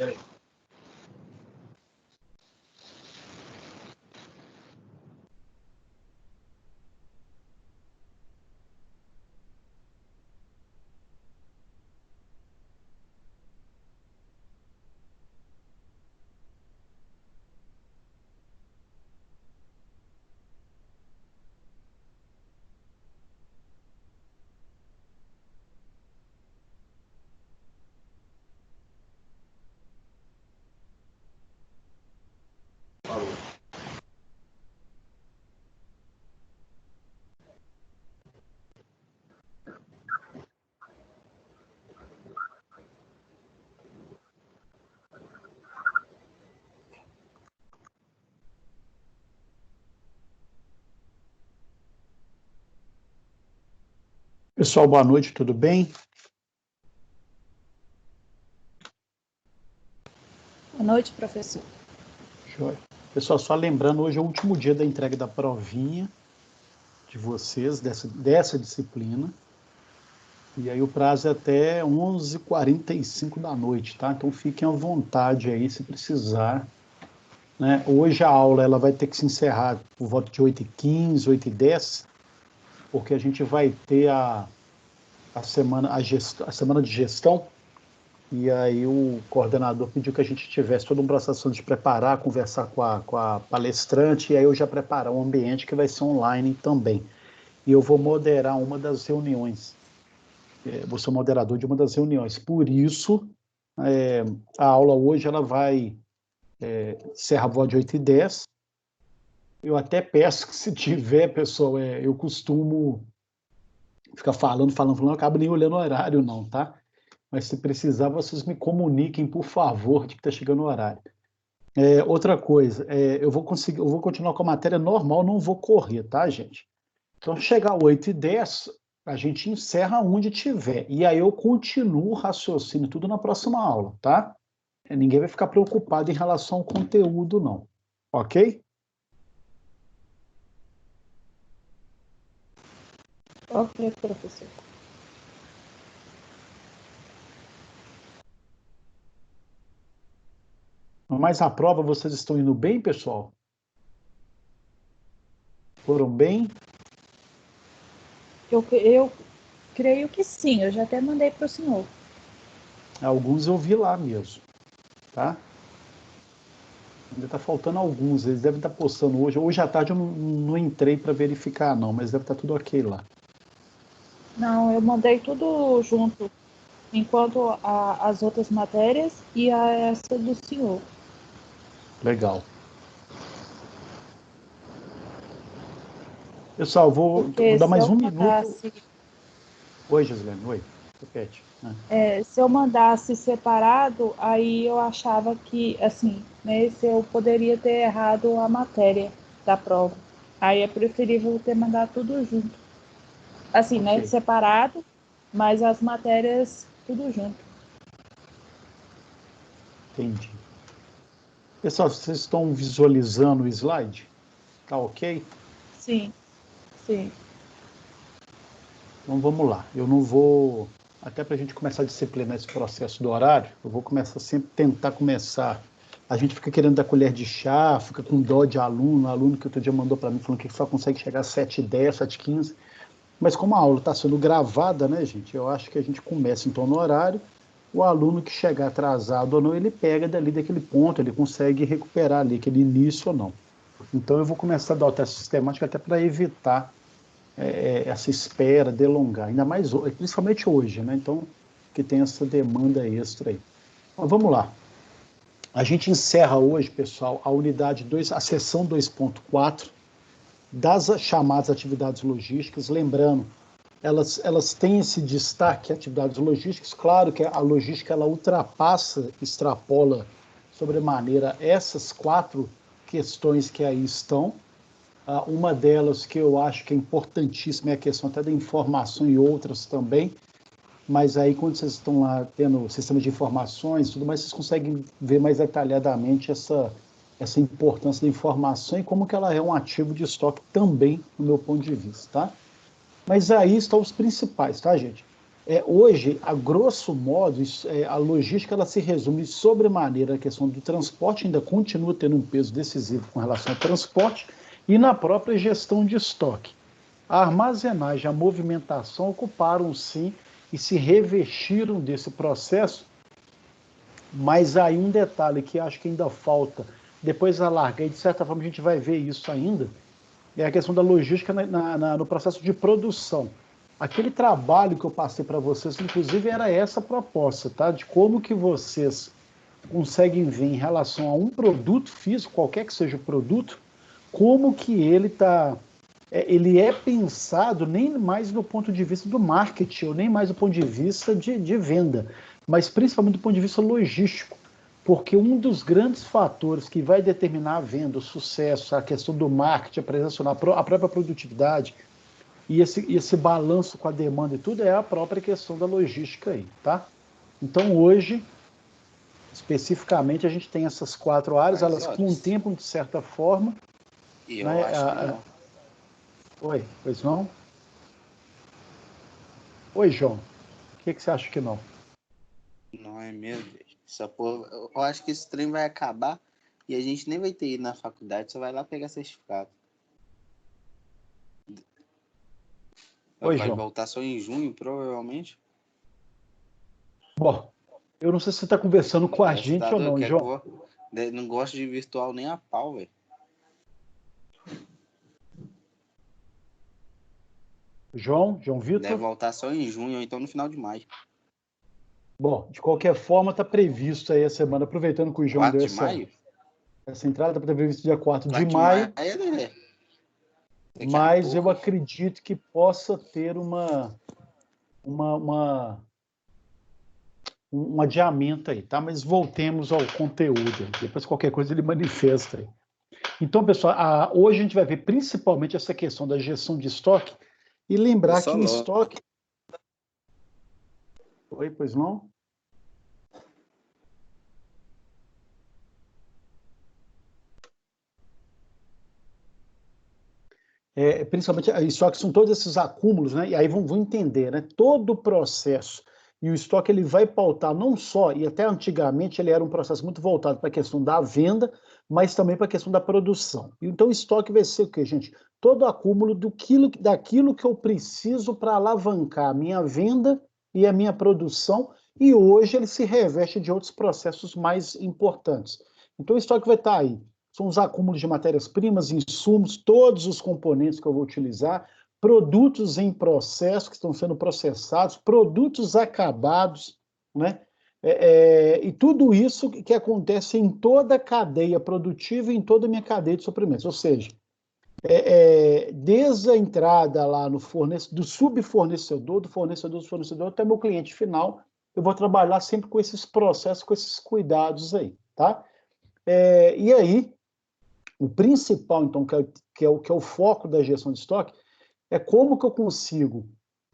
Peraí. Pessoal, boa noite, tudo bem? Boa noite, professor. Joia. Pessoal, só lembrando, hoje é o último dia da entrega da provinha de vocês, dessa disciplina. E aí o prazo é até 11h45 da noite, tá? Então fiquem à vontade aí, se precisar. Né? Hoje a aula ela vai ter que se encerrar por volta de 8h15, 8h10, porque a gente vai ter a semana de gestão. E aí o coordenador pediu que a gente tivesse todo um processo de preparar, conversar com a palestrante, e aí eu já preparar um ambiente que vai ser online também. E eu vou moderar uma das reuniões, vou ser o moderador de uma das reuniões. Por isso, a aula hoje ela vai encerrar por volta de 8h10. Eu até peço que se tiver, pessoal, eu costumo ficar falando, eu acabo nem olhando o horário não, tá? Mas se precisar, vocês me comuniquem, por favor, de que está chegando o horário. Outra coisa, eu vou continuar com a matéria normal, não vou correr, tá, gente? Então, chegar 8h10, a gente encerra onde tiver. E aí eu continuo o raciocínio tudo na próxima aula, tá? Ninguém vai ficar preocupado em relação ao conteúdo, não. Ok? Ok, professor. Mas a prova, vocês estão indo bem, pessoal? Foram bem? Eu creio que sim, eu já até mandei para o senhor. Alguns eu vi lá mesmo, tá? Ainda está faltando alguns, eles devem estar postando hoje. Hoje à tarde eu não entrei para verificar, não, mas deve estar tudo ok lá. Não, eu mandei tudo junto, enquanto as outras matérias e essa do senhor. Legal. Pessoal, vou Porque dar se mais eu um minuto. mandasse, Oi, Gislene, oi. Repete. se eu mandasse separado, aí eu achava que, assim, né, se eu poderia ter errado a matéria da prova. Aí é preferível ter mandado tudo junto. Assim, Ok, né, separado, mas as matérias tudo junto. entendi. Pessoal, vocês estão visualizando o slide? Tá ok? Sim, sim. Então vamos lá. Eu não vou, até para a gente começar a disciplinar esse processo do horário, eu vou começar sempre, tentar começar. A gente fica querendo dar colher de chá, fica com dó de aluno que outro dia mandou para mim falando que só consegue chegar às 7h10, 7h15. Mas como a aula está sendo gravada, né, gente? Eu acho que a gente começa então no horário. O aluno que chegar atrasado ou não, ele pega dali daquele ponto, ele consegue recuperar ali aquele início ou não. Então eu vou começar a dar o teste sistemático até para evitar essa espera, delongar, ainda mais, principalmente hoje, né? Então, que tem essa demanda extra aí. Mas vamos lá. A gente encerra hoje, pessoal, a unidade 2, a seção 2.4 das chamadas atividades logísticas. Lembrando, elas têm esse destaque, atividades logísticas. Claro que a logística ela ultrapassa, extrapola sobremaneira essas 4 questões que aí estão. Uma delas que eu acho que é importantíssima é a questão até da informação e outras também, mas aí quando vocês estão lá tendo sistema de informações e tudo mais, vocês conseguem ver mais detalhadamente essa importância da informação e como que ela é um ativo de estoque também, do meu ponto de vista, tá? Mas aí estão os principais, tá, gente? Hoje, a grosso modo, a logística ela se resume sobremaneira à questão do transporte, ainda continua tendo um peso decisivo com relação ao transporte, e na própria gestão de estoque. A armazenagem, a movimentação ocuparam sim e se revestiram desse processo, mas aí um detalhe que acho que ainda falta, depois alarga, e de certa forma a gente vai ver isso ainda, é a questão da logística no processo de produção. Aquele trabalho que eu passei para vocês, inclusive, era essa proposta, tá? De como que vocês conseguem ver em relação a um produto físico, qualquer que seja o produto, como que ele é pensado nem mais no ponto de vista do marketing, ou nem mais do ponto de vista de venda, mas principalmente do ponto de vista logístico, porque um dos grandes fatores que vai determinar a venda, o sucesso, a questão do marketing, a presença, a própria produtividade, e esse balanço com a demanda e tudo, é a própria questão da logística aí, tá? Então, hoje, especificamente, a gente tem essas 4 áreas, elas contemplam, de certa forma... E eu acho que não. Oi, pois não? Oi, João. O que você acha que não? Não é mesmo, velho. Eu acho que esse trem vai acabar e a gente nem vai ter ido na faculdade, só vai lá pegar certificado. Oi, vai João. voltar só em junho, provavelmente. Bom, eu não sei se você está conversando com a gente ou não, João. Não gosto de virtual nem a pau, velho. João Vitor? Deve voltar só em junho, ou então no final de maio. Bom, de qualquer forma, está previsto aí a semana, aproveitando que o João 4 deu de maio? essa entrada, está previsto dia 4 de maio. Mas eu acredito que possa ter um adiamento aí, tá? Mas voltemos ao conteúdo. Depois, qualquer coisa, ele manifesta aí. Então, pessoal, hoje a gente vai ver principalmente essa questão da gestão de estoque e lembrar que o estoque... Oi, pois não? Principalmente, estoque são todos esses acúmulos, né? E aí vão entender, né? Todo o processo. E o estoque ele vai pautar não só, e até antigamente ele era um processo muito voltado para a questão da venda, mas também para a questão da produção. Então o estoque vai ser o quê, gente? Todo o acúmulo daquilo que eu preciso para alavancar a minha venda e a minha produção, e hoje ele se reveste de outros processos mais importantes. Então o estoque vai estar aí. São os acúmulos de matérias-primas, insumos, todos os componentes que eu vou utilizar, produtos em processo que estão sendo processados, produtos acabados, né? E tudo isso que acontece em toda a cadeia produtiva e em toda a minha cadeia de suprimentos. Ou seja, desde a entrada lá no do subfornecedor, do fornecedor até meu cliente final, eu vou trabalhar sempre com esses processos, com esses cuidados aí, tá? E aí, o principal, então, que é o foco da gestão de estoque, é como que eu consigo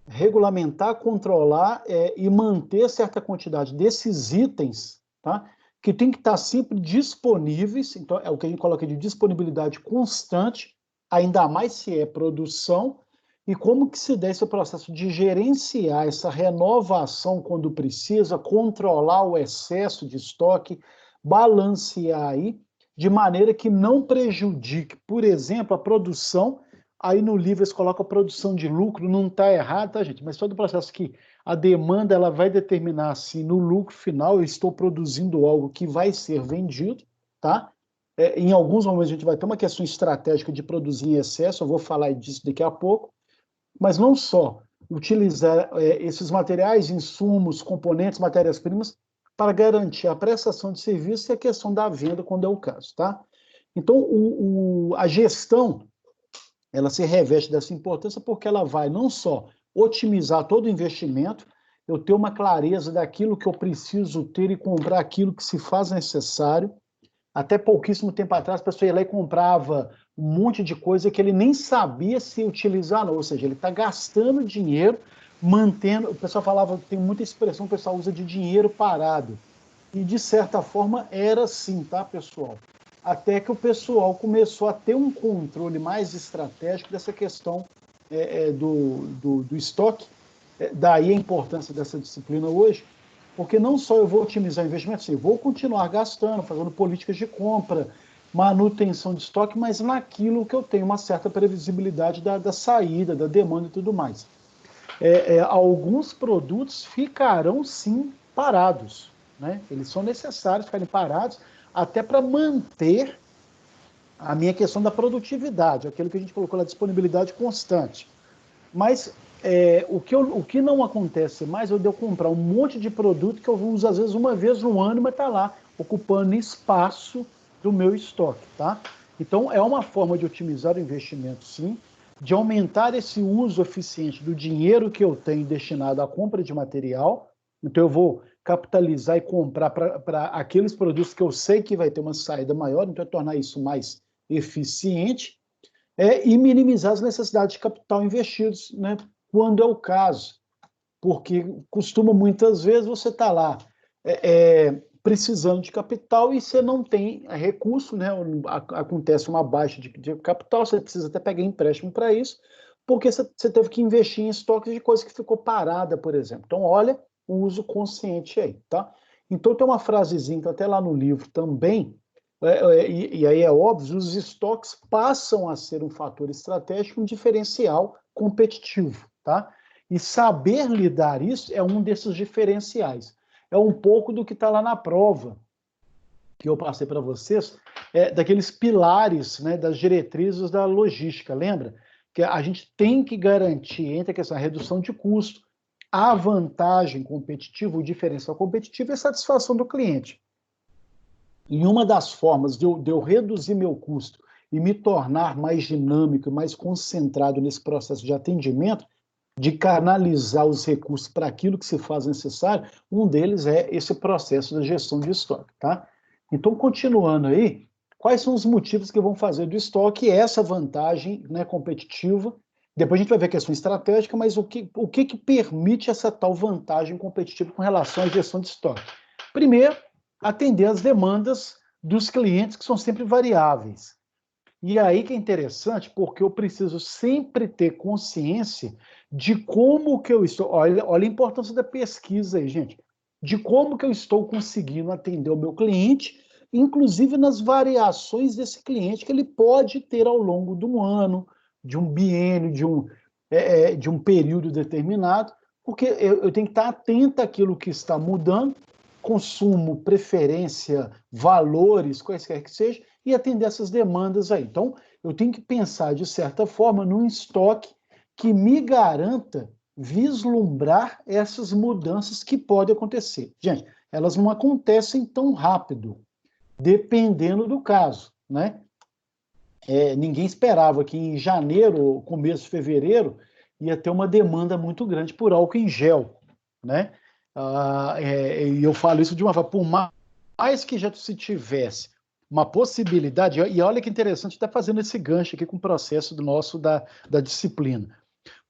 regulamentar, controlar e manter certa quantidade desses itens, tá? Que tem que estar sempre disponíveis, então é o que a gente coloca de disponibilidade constante, ainda mais se é produção, e como que se dá esse processo de gerenciar essa renovação quando precisa, controlar o excesso de estoque, balancear aí, de maneira que não prejudique, por exemplo, a produção. Aí no livro eles colocam a produção de lucro, não está errado, tá, gente? Mas todo o processo que a demanda ela vai determinar assim, no lucro final, eu estou produzindo algo que vai ser vendido, tá? Em alguns momentos a gente vai ter uma questão estratégica de produzir em excesso, eu vou falar disso daqui a pouco, mas não só utilizar esses materiais, insumos, componentes, matérias-primas, para garantir a prestação de serviço e a questão da venda, quando é o caso, tá? Então, a gestão, ela se reveste dessa importância porque ela vai não só otimizar todo o investimento, eu ter uma clareza daquilo que eu preciso ter e comprar aquilo que se faz necessário. Até pouquíssimo tempo atrás, a pessoa ia lá e comprava um monte de coisa que ele nem sabia se utilizar, não. Ou seja, ele está gastando dinheiro, mantendo... O pessoal falava, tem muita expressão, o pessoal usa de dinheiro parado. E, de certa forma, era assim, tá, pessoal? Até que o pessoal começou a ter um controle mais estratégico dessa questão do estoque, Daí a importância dessa disciplina hoje, porque não só eu vou otimizar o investimento, assim, eu vou continuar gastando, fazendo políticas de compra, manutenção de estoque, mas naquilo que eu tenho uma certa previsibilidade da saída, da demanda e tudo mais. Alguns produtos ficarão, sim, parados, né? Eles são necessários ficarem parados até para manter a minha questão da produtividade, aquilo que a gente colocou na disponibilidade constante. Mas o que não acontece mais é de eu comprar um monte de produto que eu uso às vezes uma vez no ano, mas está lá ocupando espaço do meu estoque, tá? Então é uma forma de otimizar o investimento, sim, de aumentar esse uso eficiente do dinheiro que eu tenho destinado à compra de material. Então eu vou capitalizar e comprar para aqueles produtos que eu sei que vai ter uma saída maior, então é tornar isso mais eficiente, e minimizar as necessidades de capital investidos, né, quando é o caso, porque costuma muitas vezes você estar lá precisando de capital e você não tem recurso, né, acontece uma baixa de capital, você precisa até pegar empréstimo para isso, porque você teve que investir em estoques de coisa que ficou parada, por exemplo. Então, olha o uso consciente aí, tá? Então, tem uma frasezinha que até lá no livro também, e aí é óbvio, os estoques passam a ser um fator estratégico, um diferencial competitivo, tá? E saber lidar isso é um desses diferenciais. É um pouco do que está lá na prova, que eu passei para vocês, daqueles pilares, né, das diretrizes da logística, lembra? Que a gente tem que garantir, entre a questão da redução de custo, a vantagem competitiva, o diferencial competitivo e a satisfação do cliente. E uma das formas de eu reduzir meu custo e me tornar mais dinâmico, mais concentrado nesse processo de atendimento, de canalizar os recursos para aquilo que se faz necessário, um deles é esse processo da gestão de estoque, tá? Então, continuando aí, quais são os motivos que vão fazer do estoque essa vantagem, né, competitiva? Depois a gente vai ver a questão estratégica, mas o que permite essa tal vantagem competitiva com relação à gestão de estoque? Primeiro, atender as demandas dos clientes, que são sempre variáveis. E aí que é interessante, porque eu preciso sempre ter consciência de como que eu estou... Olha a importância da pesquisa aí, gente. De como que eu estou conseguindo atender o meu cliente, inclusive nas variações desse cliente que ele pode ter ao longo de um ano, de um biênio, de um período determinado, porque eu tenho que estar atento àquilo que está mudando, consumo, preferência, valores, quaisquer que seja, e atender essas demandas aí. Então, eu tenho que pensar, de certa forma, num estoque que me garanta vislumbrar essas mudanças que podem acontecer. Gente, elas não acontecem tão rápido, dependendo do caso, né? Ninguém esperava que em janeiro, começo de fevereiro, ia ter uma demanda muito grande por álcool em gel, né? E eu falo isso de uma forma, por mais que já se tivesse uma possibilidade, e olha que interessante, está fazendo esse gancho aqui com o processo da disciplina.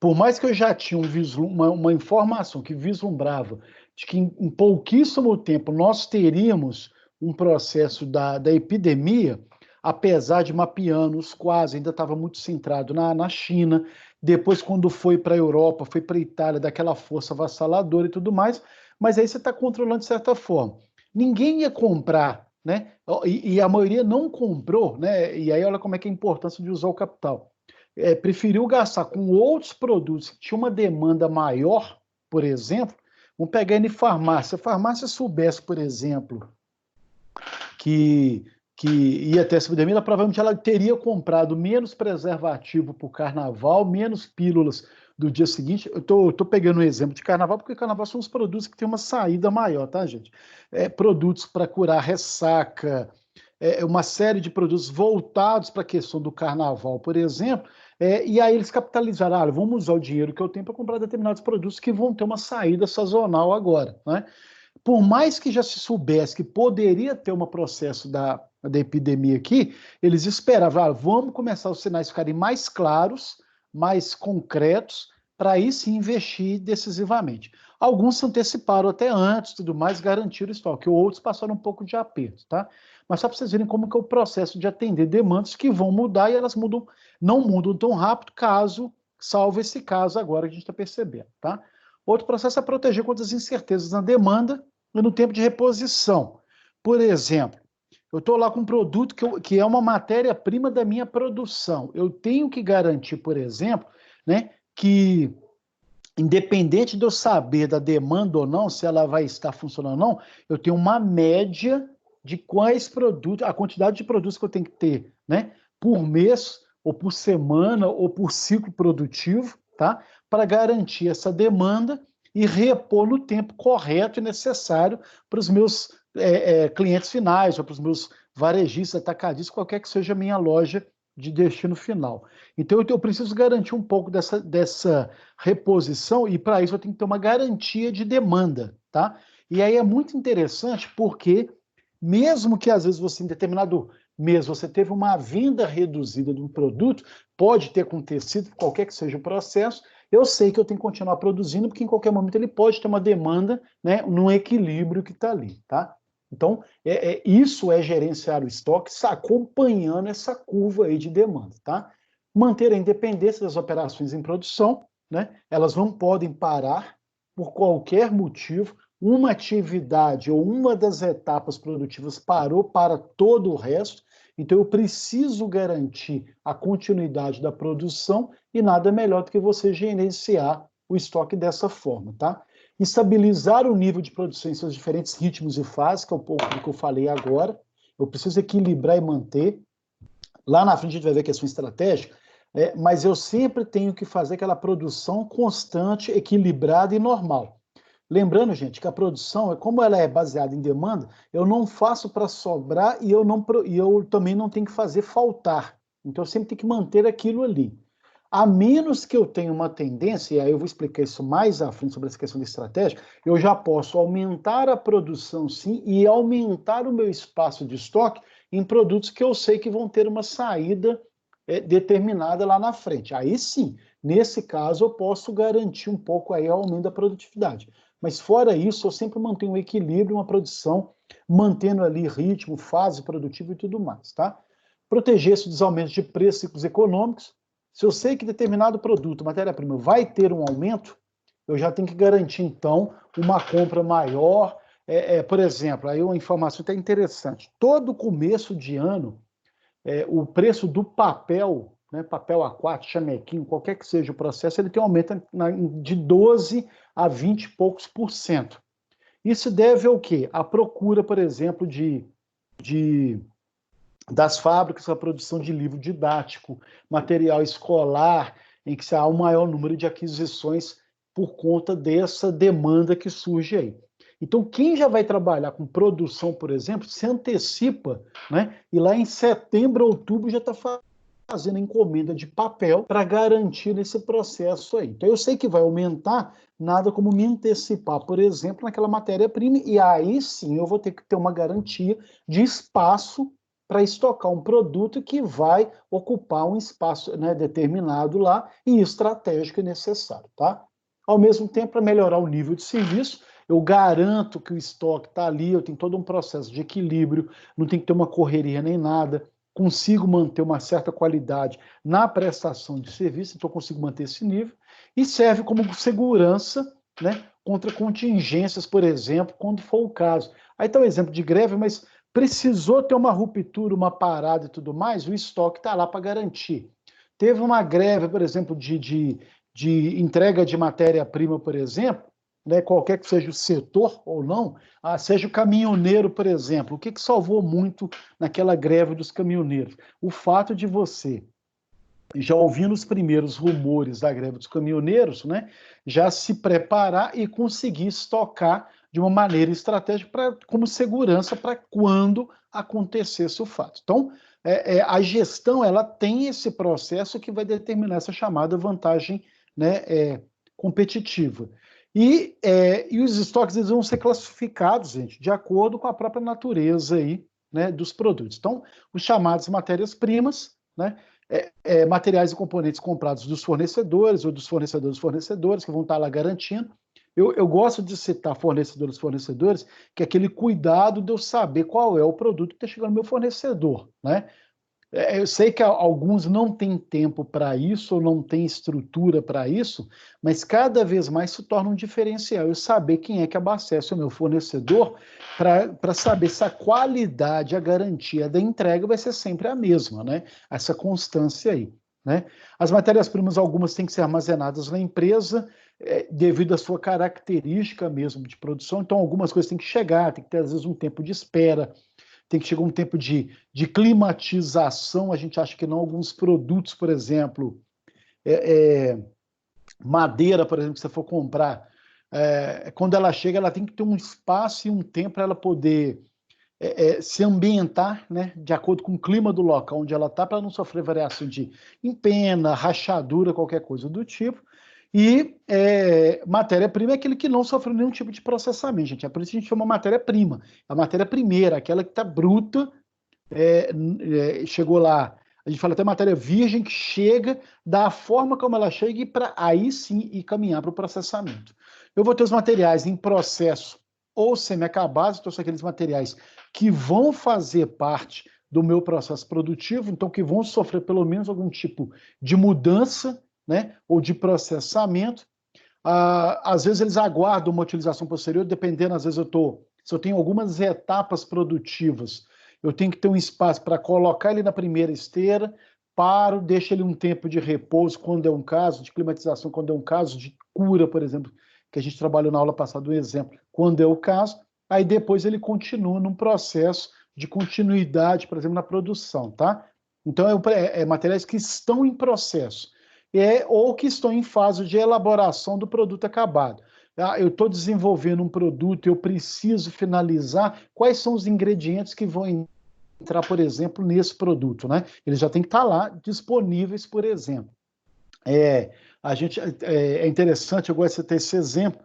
Por mais que eu já tinha uma informação que vislumbrava de que em pouquíssimo tempo nós teríamos um processo da epidemia, apesar de mapeando os quase, ainda estava muito centrado na China, depois quando foi para a Europa, foi para a Itália, daquela força avassaladora e tudo mais, mas aí você está controlando de certa forma. Ninguém ia comprar, né? E a maioria não comprou, né? E aí olha como é que é a importância de usar o capital. Preferiu gastar com outros produtos que tinham uma demanda maior, por exemplo, vamos pegar em farmácia. Se a farmácia soubesse, por exemplo, que ia ter essa epidemia, ela provavelmente ela teria comprado menos preservativo para o carnaval, menos pílulas do dia seguinte. Eu tô pegando um exemplo de carnaval, porque carnaval são os produtos que têm uma saída maior, tá, gente? Produtos para curar ressaca, uma série de produtos voltados para a questão do carnaval, por exemplo, e aí eles capitalizaram, vamos usar o dinheiro que eu tenho para comprar determinados produtos que vão ter uma saída sazonal agora, né? Por mais que já se soubesse que poderia ter um processo da epidemia aqui, eles esperavam, vamos começar os sinais ficarem mais claros, mais concretos, para aí sim investir decisivamente. Alguns se anteciparam até antes, tudo mais, garantiram o estoque, outros passaram um pouco de aperto, tá? Mas só para vocês verem como que é o processo de atender demandas que vão mudar e elas não mudam tão rápido, salvo esse caso agora que a gente está percebendo, tá? Outro processo é proteger contra as incertezas na demanda e no tempo de reposição. Por exemplo, eu estou lá com um produto que é uma matéria-prima da minha produção. Eu tenho que garantir, por exemplo, né, que, independente de eu saber da demanda ou não, se ela vai estar funcionando ou não, eu tenho uma média de quais produtos, a quantidade de produtos que eu tenho que ter, né, por mês, ou por semana, ou por ciclo produtivo, tá? Para garantir essa demanda e repor no tempo correto e necessário para os meus clientes finais, ou para os meus varejistas, atacadistas, qualquer que seja a minha loja de destino final. Então, eu preciso garantir um pouco dessa reposição, e para isso eu tenho que ter uma garantia de demanda, tá? E aí é muito interessante porque, mesmo que às vezes você, em determinado mês, você teve uma venda reduzida de um produto, pode ter acontecido, qualquer que seja o processo, eu sei que eu tenho que continuar produzindo, porque em qualquer momento ele pode ter uma demanda, né, num equilíbrio que está ali, tá? Então, isso é gerenciar o estoque, acompanhando essa curva aí de demanda, tá? Manter a independência das operações em produção, né? Elas não podem parar por qualquer motivo. Uma atividade ou uma das etapas produtivas parou para todo o resto, então eu preciso garantir a continuidade da produção e nada melhor do que você gerenciar o estoque dessa forma, tá? Estabilizar o nível de produção em seus diferentes ritmos e fases, que é um pouco do que eu falei agora. Eu preciso equilibrar e manter. Lá na frente a gente vai ver a questão estratégica, mas eu sempre tenho que fazer aquela produção constante, equilibrada e normal. Lembrando, gente, que a produção, como ela é baseada em demanda, eu não faço para sobrar e eu também não tenho que fazer faltar. Então, eu sempre tenho que manter aquilo ali. A menos que eu tenha uma tendência, e aí eu vou explicar isso mais à frente sobre essa questão de estratégia, eu já posso aumentar a produção, sim, e aumentar o meu espaço de estoque em produtos que eu sei que vão ter uma saída determinada lá na frente. Aí sim, nesse caso, eu posso garantir um pouco aí o aumento da produtividade. Mas fora isso, eu sempre mantenho um equilíbrio, uma produção, mantendo ali ritmo, fase produtiva e tudo mais, tá? Proteger-se dos aumentos de preços ciclos econômicos. Se eu sei que determinado produto, matéria-prima, vai ter um aumento, eu já tenho que garantir, então, uma compra maior. Por exemplo, aí uma informação até interessante. Todo começo de ano, o preço do papel, né, papel A4, chamequinho, qualquer que seja o processo, ele tem um aumento de 12 a 20 e poucos por cento. Isso deve ao quê? A procura, por exemplo, das fábricas, a produção de livro didático, material escolar, em que há um maior número de aquisições por conta dessa demanda que surge aí. Então, quem já vai trabalhar com produção, por exemplo, se antecipa, né? E lá em setembro, outubro, já está fazendo encomenda de papel para garantir esse processo aí. Então, eu sei que vai aumentar, nada como me antecipar, por exemplo, naquela matéria-prima, e aí sim eu vou ter que ter uma garantia de espaço para estocar um produto que vai ocupar um espaço, né, determinado lá e estratégico e necessário, tá? Ao mesmo tempo, para melhorar o nível de serviço, eu garanto que o estoque está ali, eu tenho todo um processo de equilíbrio, não tem que ter uma correria nem nada, consigo manter uma certa qualidade na prestação de serviço, então eu consigo manter esse nível, e serve como segurança, né, contra contingências, por exemplo, quando for o caso. Aí está o exemplo de greve, mas precisou ter uma ruptura, uma parada e tudo mais, o estoque está lá para garantir. Teve uma greve, por exemplo, de entrega de matéria-prima, por exemplo, né, qualquer que seja o setor ou não, seja o caminhoneiro, por exemplo. O que salvou muito naquela greve dos caminhoneiros? O fato de você, já ouvindo os primeiros rumores da greve dos caminhoneiros, né, já se preparar e conseguir estocar de uma maneira estratégica como segurança para quando acontecesse o fato. Então, a gestão ela tem esse processo que vai determinar essa chamada vantagem, né, competitiva. E os estoques eles vão ser classificados, gente, de acordo com a própria natureza aí, né, dos produtos. Então, os chamados matérias-primas, né, materiais e componentes comprados dos fornecedores ou dos fornecedores que vão estar lá garantindo. Eu gosto de citar fornecedores, que é aquele cuidado de eu saber qual é o produto que está chegando no meu fornecedor, né? Eu sei que alguns não têm tempo para isso, ou não têm estrutura para isso, mas cada vez mais se torna um diferencial. Eu saber quem é que abastece o meu fornecedor para saber se a qualidade, a garantia da entrega vai ser sempre a mesma, né? Essa constância aí, né? As matérias-primas, algumas têm que ser armazenadas na empresa, devido à sua característica mesmo de produção, então algumas coisas têm que chegar, tem que ter às vezes um tempo de espera, tem que chegar um tempo de climatização. A gente acha que não, alguns produtos, por exemplo, madeira, por exemplo, que você for comprar, quando ela chega, ela tem que ter um espaço e um tempo para ela poder se ambientar, né, de acordo com o clima do local onde ela está, para não sofrer variação de empena, rachadura, qualquer coisa do tipo. E matéria-prima é aquele que não sofreu nenhum tipo de processamento, gente. É por isso que a gente chama matéria-prima. A matéria primeira, aquela que está bruta, chegou lá. A gente fala até matéria virgem, que chega da forma como ela chega, e para aí sim ir caminhar para o processamento. Eu vou ter os materiais em processo ou semi-acabados, então são aqueles materiais que vão fazer parte do meu processo produtivo, então que vão sofrer pelo menos algum tipo de mudança, né, ou de processamento. Às vezes eles aguardam uma utilização posterior, dependendo, às vezes se eu tenho algumas etapas produtivas, eu tenho que ter um espaço para colocar ele na primeira esteira, paro, deixo ele um tempo de repouso, quando é um caso, de climatização, quando é um caso, de cura, por exemplo, que a gente trabalhou na aula passada, um exemplo, quando é o caso, aí depois ele continua num processo de continuidade, por exemplo, na produção, tá? Então, materiais que estão em processo, ou que estão em fase de elaboração do produto acabado. Eu estou desenvolvendo um produto, eu preciso finalizar, quais são os ingredientes que vão entrar, por exemplo, nesse produto, né? Eles já têm que estar lá disponíveis, por exemplo. É interessante, eu gosto de ter esse exemplo.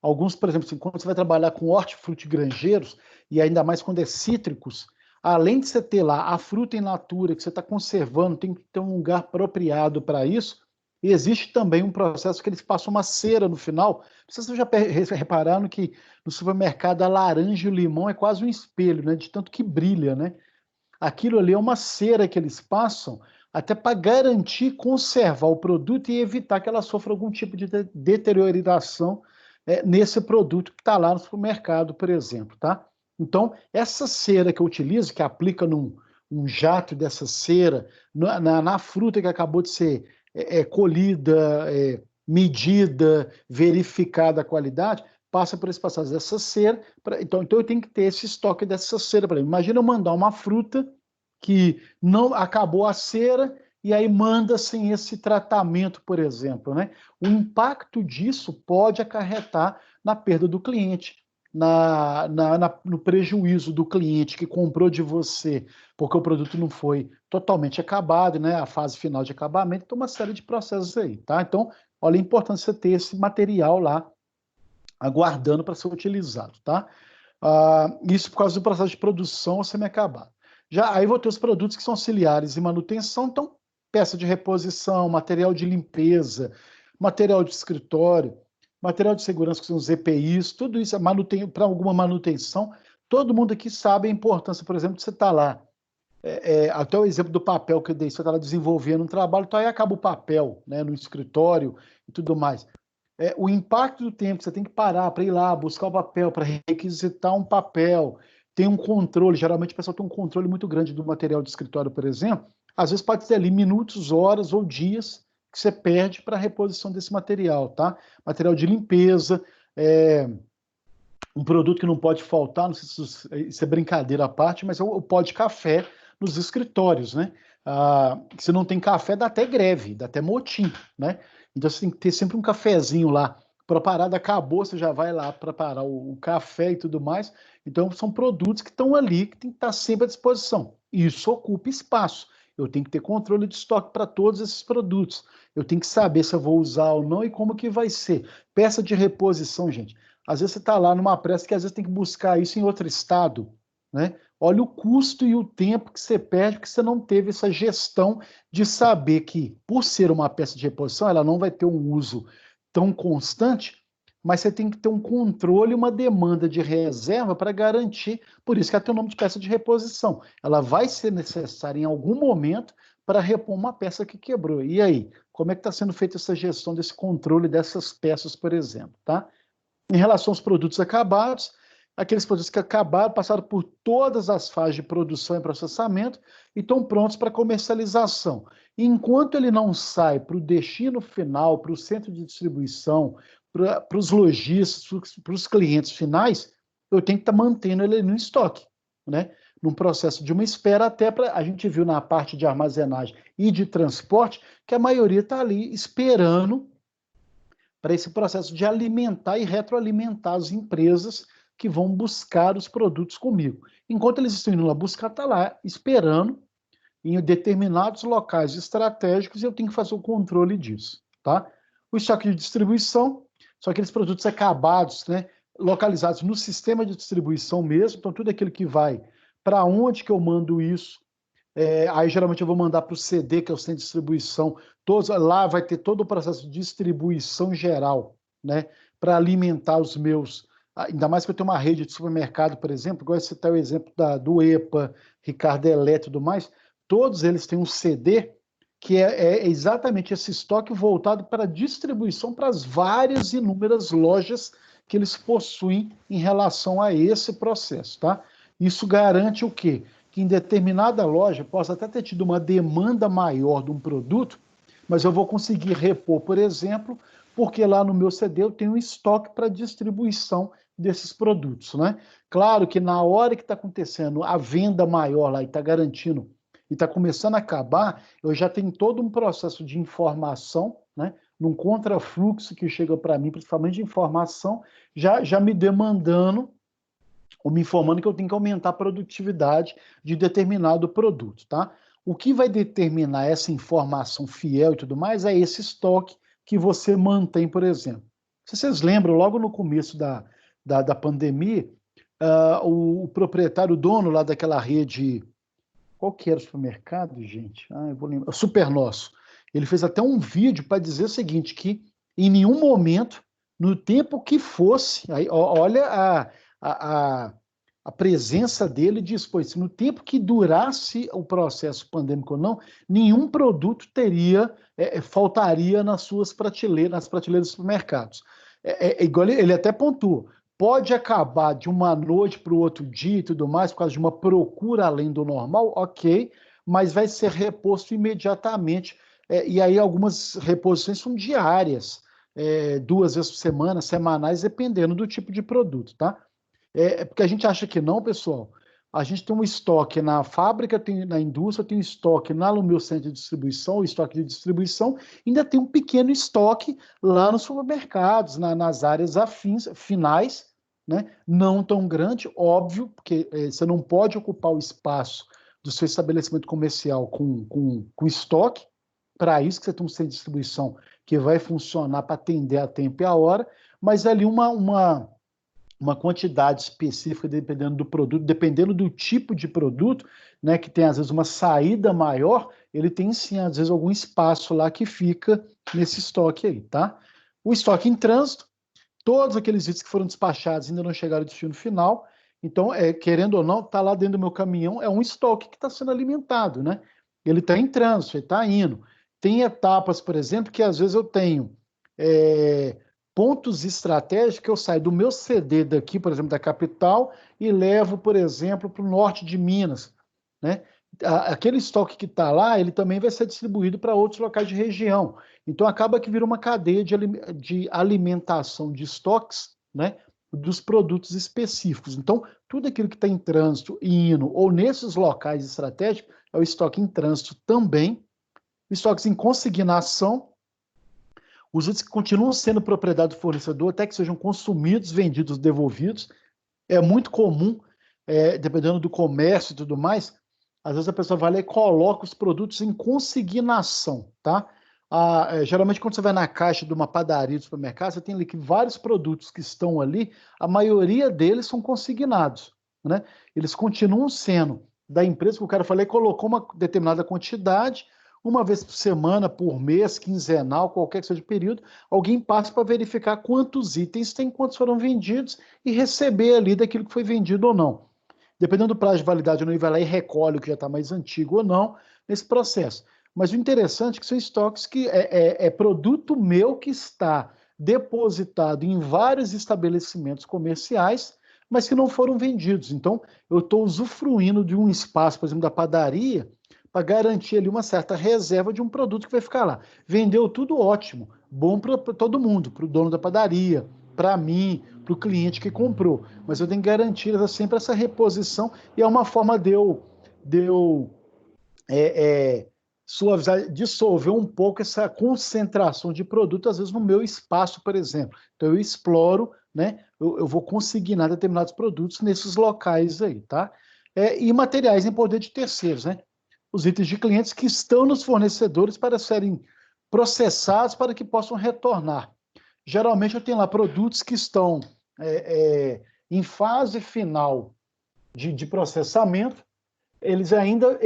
Alguns, por exemplo, assim, quando você vai trabalhar com hortifruti grangeiros, e ainda mais quando é cítricos, além de você ter lá a fruta in natura que você está conservando, tem que ter um lugar apropriado para isso, e existe também um processo que eles passam uma cera no final. Vocês já repararam que no supermercado a laranja e o limão é quase um espelho, né? De tanto que brilha, né? Aquilo ali é uma cera que eles passam até para garantir conservar o produto e evitar que ela sofra algum tipo de deterioração nesse produto que está lá no supermercado, por exemplo, tá? Então, essa cera que eu utilizo, que aplica um jato dessa cera na fruta que acabou de ser colhida, medida, verificada a qualidade, passa por esse processo dessa cera. Então eu tenho que ter esse estoque dessa cera para mim. Imagina eu mandar uma fruta que não acabou a cera e aí manda sem esse tratamento, por exemplo, né? O impacto disso pode acarretar na perda do cliente, no prejuízo do cliente que comprou de você, porque o produto não foi totalmente acabado, né? A fase final de acabamento, então uma série de processos aí, tá? Então, olha a importância de ter esse material lá aguardando para ser utilizado, tá? Isso por causa do processo de produção ou semi-acabado. Aí vou ter os produtos que são auxiliares em manutenção, então peça de reposição, material de limpeza, material de escritório, material de segurança, que são os EPIs, tudo isso é para alguma manutenção. Todo mundo aqui sabe a importância, por exemplo, de você estar lá. Até o exemplo do papel que eu dei, você está lá desenvolvendo um trabalho, então aí acaba o papel, né, no escritório e tudo mais. O impacto do tempo, você tem que parar para ir lá, buscar o papel, para requisitar um papel, tem um controle, geralmente o pessoal tem um controle muito grande do material de escritório, por exemplo, às vezes pode ter ali minutos, horas ou dias que você perde para a reposição desse material, tá? Material de limpeza, um produto que não pode faltar, não sei se isso é brincadeira à parte, mas é o pó de café nos escritórios, né? Se não tem café, dá até greve, dá até motim, né? Então você tem que ter sempre um cafezinho lá. Para a parada acabou, você já vai lá preparar o café e tudo mais. Então são produtos que estão ali, que tem que estar sempre à disposição. Isso ocupa espaço. Eu tenho que ter controle de estoque para todos esses produtos. Eu tenho que saber se eu vou usar ou não e como que vai ser. Peça de reposição, gente. Às vezes você está lá numa pressa que às vezes tem que buscar isso em outro estado, né? Olha o custo e o tempo que você perde porque você não teve essa gestão de saber que, por ser uma peça de reposição, ela não vai ter um uso tão constante, mas você tem que ter um controle e uma demanda de reserva para garantir, por isso que ela tem o nome de peça de reposição. Ela vai ser necessária em algum momento para repor uma peça que quebrou. E aí, como é que está sendo feita essa gestão desse controle dessas peças, por exemplo, tá? Em relação aos produtos acabados, aqueles produtos que acabaram, passaram por todas as fases de produção e processamento e estão prontos para comercialização. Enquanto ele não sai para o destino final, para o centro de distribuição, para os lojistas, para os clientes finais, eu tenho que estar mantendo ele no estoque, né? Num processo de uma espera até para... A gente viu na parte de armazenagem e de transporte que a maioria está ali esperando para esse processo de alimentar e retroalimentar as empresas que vão buscar os produtos comigo. Enquanto eles estão indo lá buscar, está lá esperando em determinados locais estratégicos e eu tenho que fazer o controle disso, tá? O estoque de distribuição são aqueles produtos acabados, né, localizados no sistema de distribuição mesmo, então tudo aquilo que vai para onde que eu mando isso, aí geralmente eu vou mandar para o CD, que é o centro de distribuição, lá vai ter todo o processo de distribuição geral, né, para alimentar os meus, ainda mais que eu tenho uma rede de supermercado, por exemplo, igual esse citar o exemplo do EPA, Ricardo Eletro e tudo mais, todos eles têm um CD que é exatamente esse estoque voltado para distribuição para as várias e inúmeras lojas que eles possuem em relação a esse processo, tá? Isso garante o quê? Que em determinada loja possa até ter tido uma demanda maior de um produto, mas eu vou conseguir repor, por exemplo, porque lá no meu CD eu tenho um estoque para distribuição desses produtos, né? Claro que na hora que está acontecendo a venda maior lá e está garantindo e está começando a acabar, eu já tenho todo um processo de informação, né? Num contrafluxo que chega para mim, principalmente de informação, já me demandando ou me informando que eu tenho que aumentar a produtividade de determinado produto, tá? O que vai determinar essa informação fiel e tudo mais é esse estoque que você mantém, por exemplo. Se vocês lembram, logo no começo da pandemia, o proprietário, o dono lá daquela rede, qual que era o supermercado, gente? Eu vou lembrar, Super Nosso. Ele fez até um vídeo para dizer o seguinte, que em nenhum momento, no tempo que fosse, aí, olha a presença dele diz, pois, no tempo que durasse o processo pandêmico ou não, nenhum produto faltaria nas prateleiras dos supermercados. Igual ele até pontua, pode acabar de uma noite para o outro dia e tudo mais, por causa de uma procura além do normal, ok, mas vai ser reposto imediatamente. E aí algumas reposições são diárias, 2 vezes por semana, semanais, dependendo do tipo de produto, tá? Porque a gente acha que não, pessoal. A gente tem um estoque na fábrica, na indústria, tem um estoque no meu centro de distribuição, o estoque de distribuição, ainda tem um pequeno estoque lá nos supermercados, nas áreas finais, né? Não tão grande, óbvio, porque você não pode ocupar o espaço do seu estabelecimento comercial com estoque. Para isso que você tem um centro de distribuição que vai funcionar para atender a tempo e a hora, mas ali uma quantidade específica dependendo do produto, dependendo do tipo de produto, né, que tem às vezes uma saída maior, ele tem sim, às vezes, algum espaço lá que fica nesse estoque aí, tá? O estoque em trânsito, todos aqueles itens que foram despachados ainda não chegaram ao destino final, então, querendo ou não, está lá dentro do meu caminhão, é um estoque que está sendo alimentado, né? Ele está em trânsito, ele está indo. Tem etapas, por exemplo, que às vezes eu tenho pontos estratégicos que eu saio do meu CD daqui, por exemplo, da capital, e levo, por exemplo, para o norte de Minas, né? Aquele estoque que está lá, ele também vai ser distribuído para outros locais de região. Então, acaba que vira uma cadeia de alimentação de estoques, né, dos produtos específicos. Então, tudo aquilo que está em trânsito e indo, ou nesses locais estratégicos, é o estoque em trânsito também. Estoques em consignação, os itens que continuam sendo propriedade do fornecedor, até que sejam consumidos, vendidos, devolvidos. É muito comum, dependendo do comércio e tudo mais, às vezes a pessoa vai lá e coloca os produtos em consignação, tá? Geralmente, quando você vai na caixa de uma padaria do supermercado, você tem ali que vários produtos que estão ali, a maioria deles são consignados, né? Eles continuam sendo da empresa que o cara falou e colocou uma determinada quantidade, uma vez por semana, por mês, quinzenal, qualquer que seja o período, alguém passa para verificar quantos itens tem, quantos foram vendidos e receber ali daquilo que foi vendido ou não. Dependendo do prazo de validade, ele vai lá e recolhe o que já está mais antigo ou não nesse processo. Mas o interessante é que são estoques que é produto meu que está depositado em vários estabelecimentos comerciais, mas que não foram vendidos. Então, eu estou usufruindo de um espaço, por exemplo, da padaria, para garantir ali uma certa reserva de um produto que vai ficar lá. Vendeu tudo, ótimo, bom para todo mundo, para o dono da padaria, para mim, para o cliente que comprou. Mas eu tenho que garantir sempre essa reposição e é uma forma de eu suavizar, dissolver um pouco essa concentração de produto, às vezes no meu espaço, por exemplo. Então eu exploro, né? Eu vou consignar determinados produtos nesses locais aí, tá? E materiais em poder de terceiros, né? Os itens de clientes que estão nos fornecedores para serem processados para que possam retornar. Geralmente eu tenho lá produtos que estão em fase final de processamento, eles ainda,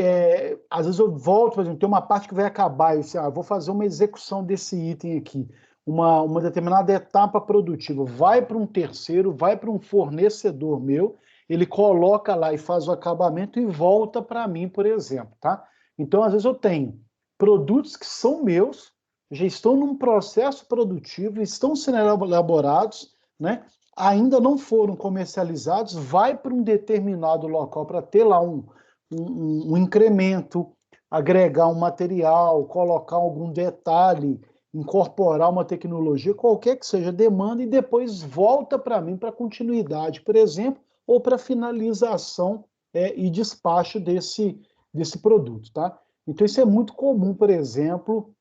às vezes eu volto, por exemplo, tem uma parte que vai acabar, eu sei, vou fazer uma execução desse item aqui, uma determinada etapa produtiva, vai para um terceiro, vai para um fornecedor meu, ele coloca lá e faz o acabamento e volta para mim, por exemplo, tá? Então, às vezes eu tenho produtos que são meus, já estão num processo produtivo, estão sendo elaborados, né? Ainda não foram comercializados, vai para um determinado local para ter lá um incremento, agregar um material, colocar algum detalhe, incorporar uma tecnologia, qualquer que seja a demanda, e depois volta para mim para continuidade, por exemplo, ou para finalização e despacho desse produto, tá? Então isso é muito comum, por exemplo,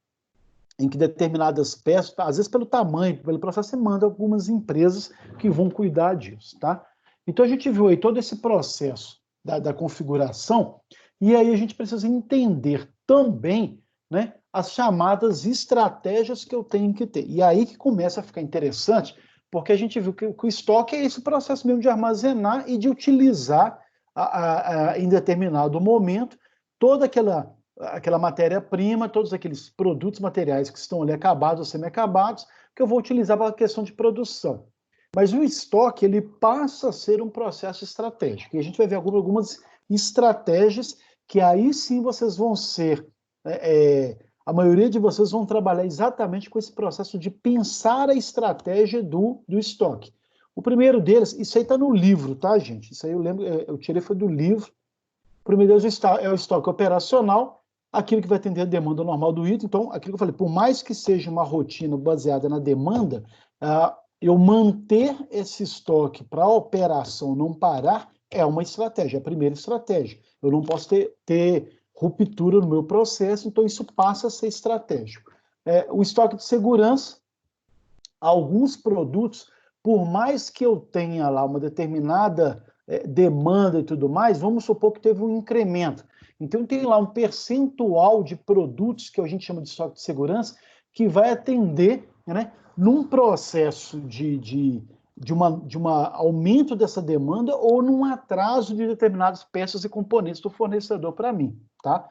em que determinadas peças, às vezes pelo tamanho, pelo processo, você manda algumas empresas que vão cuidar disso, tá? Então a gente viu aí todo esse processo da configuração, e aí a gente precisa entender também, né, as chamadas estratégias que eu tenho que ter. E aí que começa a ficar interessante, porque a gente viu que o estoque é esse processo mesmo de armazenar e de utilizar em determinado momento toda aquela matéria-prima, todos aqueles produtos materiais que estão ali acabados ou semi-acabados, que eu vou utilizar para a questão de produção. Mas o estoque, ele passa a ser um processo estratégico. E a gente vai ver algumas estratégias que aí sim vocês vão ser... a maioria de vocês vão trabalhar exatamente com esse processo de pensar a estratégia do estoque. O primeiro deles, isso aí está no livro, tá, gente? Isso aí eu lembro, eu tirei foi do livro. O primeiro deles é o estoque operacional, aquilo que vai atender a demanda normal do item. Então, aquilo que eu falei, por mais que seja uma rotina baseada na demanda, eu manter esse estoque para a operação não parar é uma estratégia, a primeira estratégia. Eu não posso ter ruptura no meu processo, então isso passa a ser estratégico. O estoque de segurança, alguns produtos, por mais que eu tenha lá uma determinada demanda e tudo mais, vamos supor que teve um incremento. Então, tem lá um percentual de produtos que a gente chama de estoque de segurança que vai atender, né, num processo de um aumento dessa demanda ou num atraso de determinadas peças e componentes do fornecedor para mim, tá?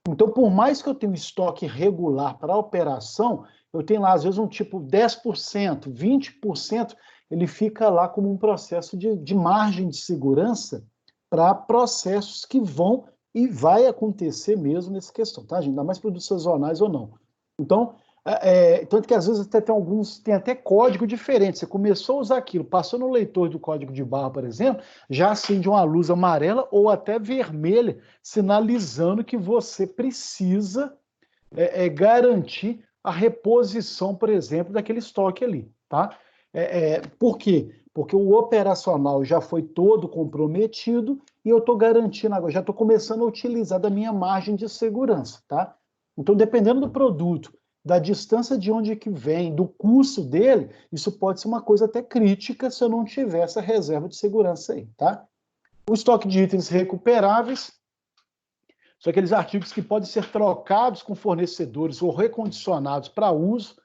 Então, por mais que eu tenha um estoque regular para a operação, eu tenho lá, às vezes, um tipo 10%, 20%, ele fica lá como um processo de margem de segurança para processos que vão e vai acontecer mesmo nessa questão, tá, gente? Ainda mais produtos sazonais ou não. Então, tanto que às vezes tem até código diferente. Você começou a usar aquilo, passou no leitor do código de barra, por exemplo, já acende uma luz amarela ou até vermelha, sinalizando que você precisa garantir a reposição, por exemplo, daquele estoque ali, tá? Por quê? Porque o operacional já foi todo comprometido e eu estou garantindo agora, já estou começando a utilizar da minha margem de segurança, tá? Então, dependendo do produto, da distância de onde que vem, do custo dele, isso pode ser uma coisa até crítica se eu não tiver essa reserva de segurança aí, tá? O estoque de itens recuperáveis são aqueles artigos que podem ser trocados com fornecedores ou recondicionados para uso.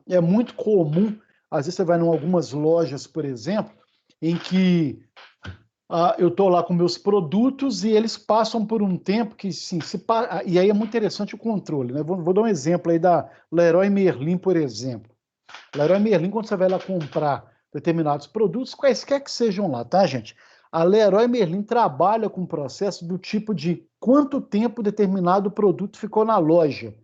É muito comum, às vezes você vai em algumas lojas, por exemplo, em que eu estou lá com meus produtos e eles passam por um tempo que, sim, e aí é muito interessante o controle, né? Vou dar um exemplo aí da Leroy Merlin, por exemplo. Leroy Merlin, quando você vai lá comprar determinados produtos, quaisquer que sejam lá, tá, gente? A Leroy Merlin trabalha com um processo do tipo de quanto tempo determinado produto ficou na loja.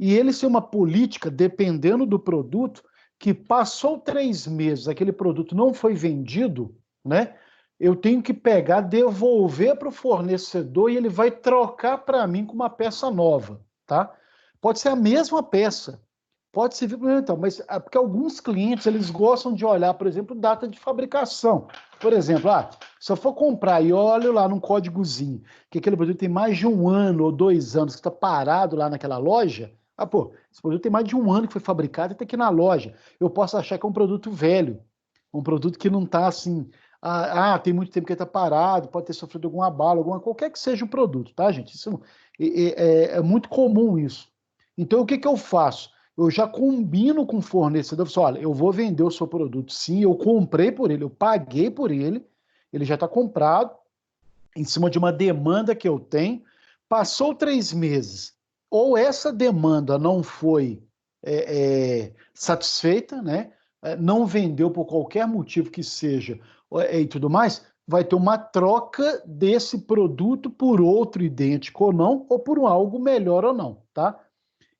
E eles têm uma política, dependendo do produto, que passou 3 meses, aquele produto não foi vendido, né? Eu tenho que pegar, devolver para o fornecedor e ele vai trocar para mim com uma peça nova, tá? Pode ser a mesma peça, pode servir para então, mas porque alguns clientes eles gostam de olhar, por exemplo, data de fabricação. Por exemplo, se eu for comprar e olho lá num códigozinho que aquele produto tem mais de 1 ano ou 2 anos que está parado lá naquela loja, esse produto tem mais de 1 ano que foi fabricado e está aqui na loja. Eu posso achar que é um produto velho, um produto que não está assim, tem muito tempo que ele está parado, pode ter sofrido alguma bala, qualquer que seja o produto, tá, gente? Isso é muito comum isso. Então, o que eu faço? Eu já combino com o fornecedor, falo, olha, eu vou vender o seu produto, sim, eu comprei por ele, eu paguei por ele, ele já está comprado, em cima de uma demanda que eu tenho, passou 3 meses, ou essa demanda não foi satisfeita, né? Não vendeu por qualquer motivo que seja e tudo mais, vai ter uma troca desse produto por outro idêntico ou não, ou por algo melhor ou não, tá?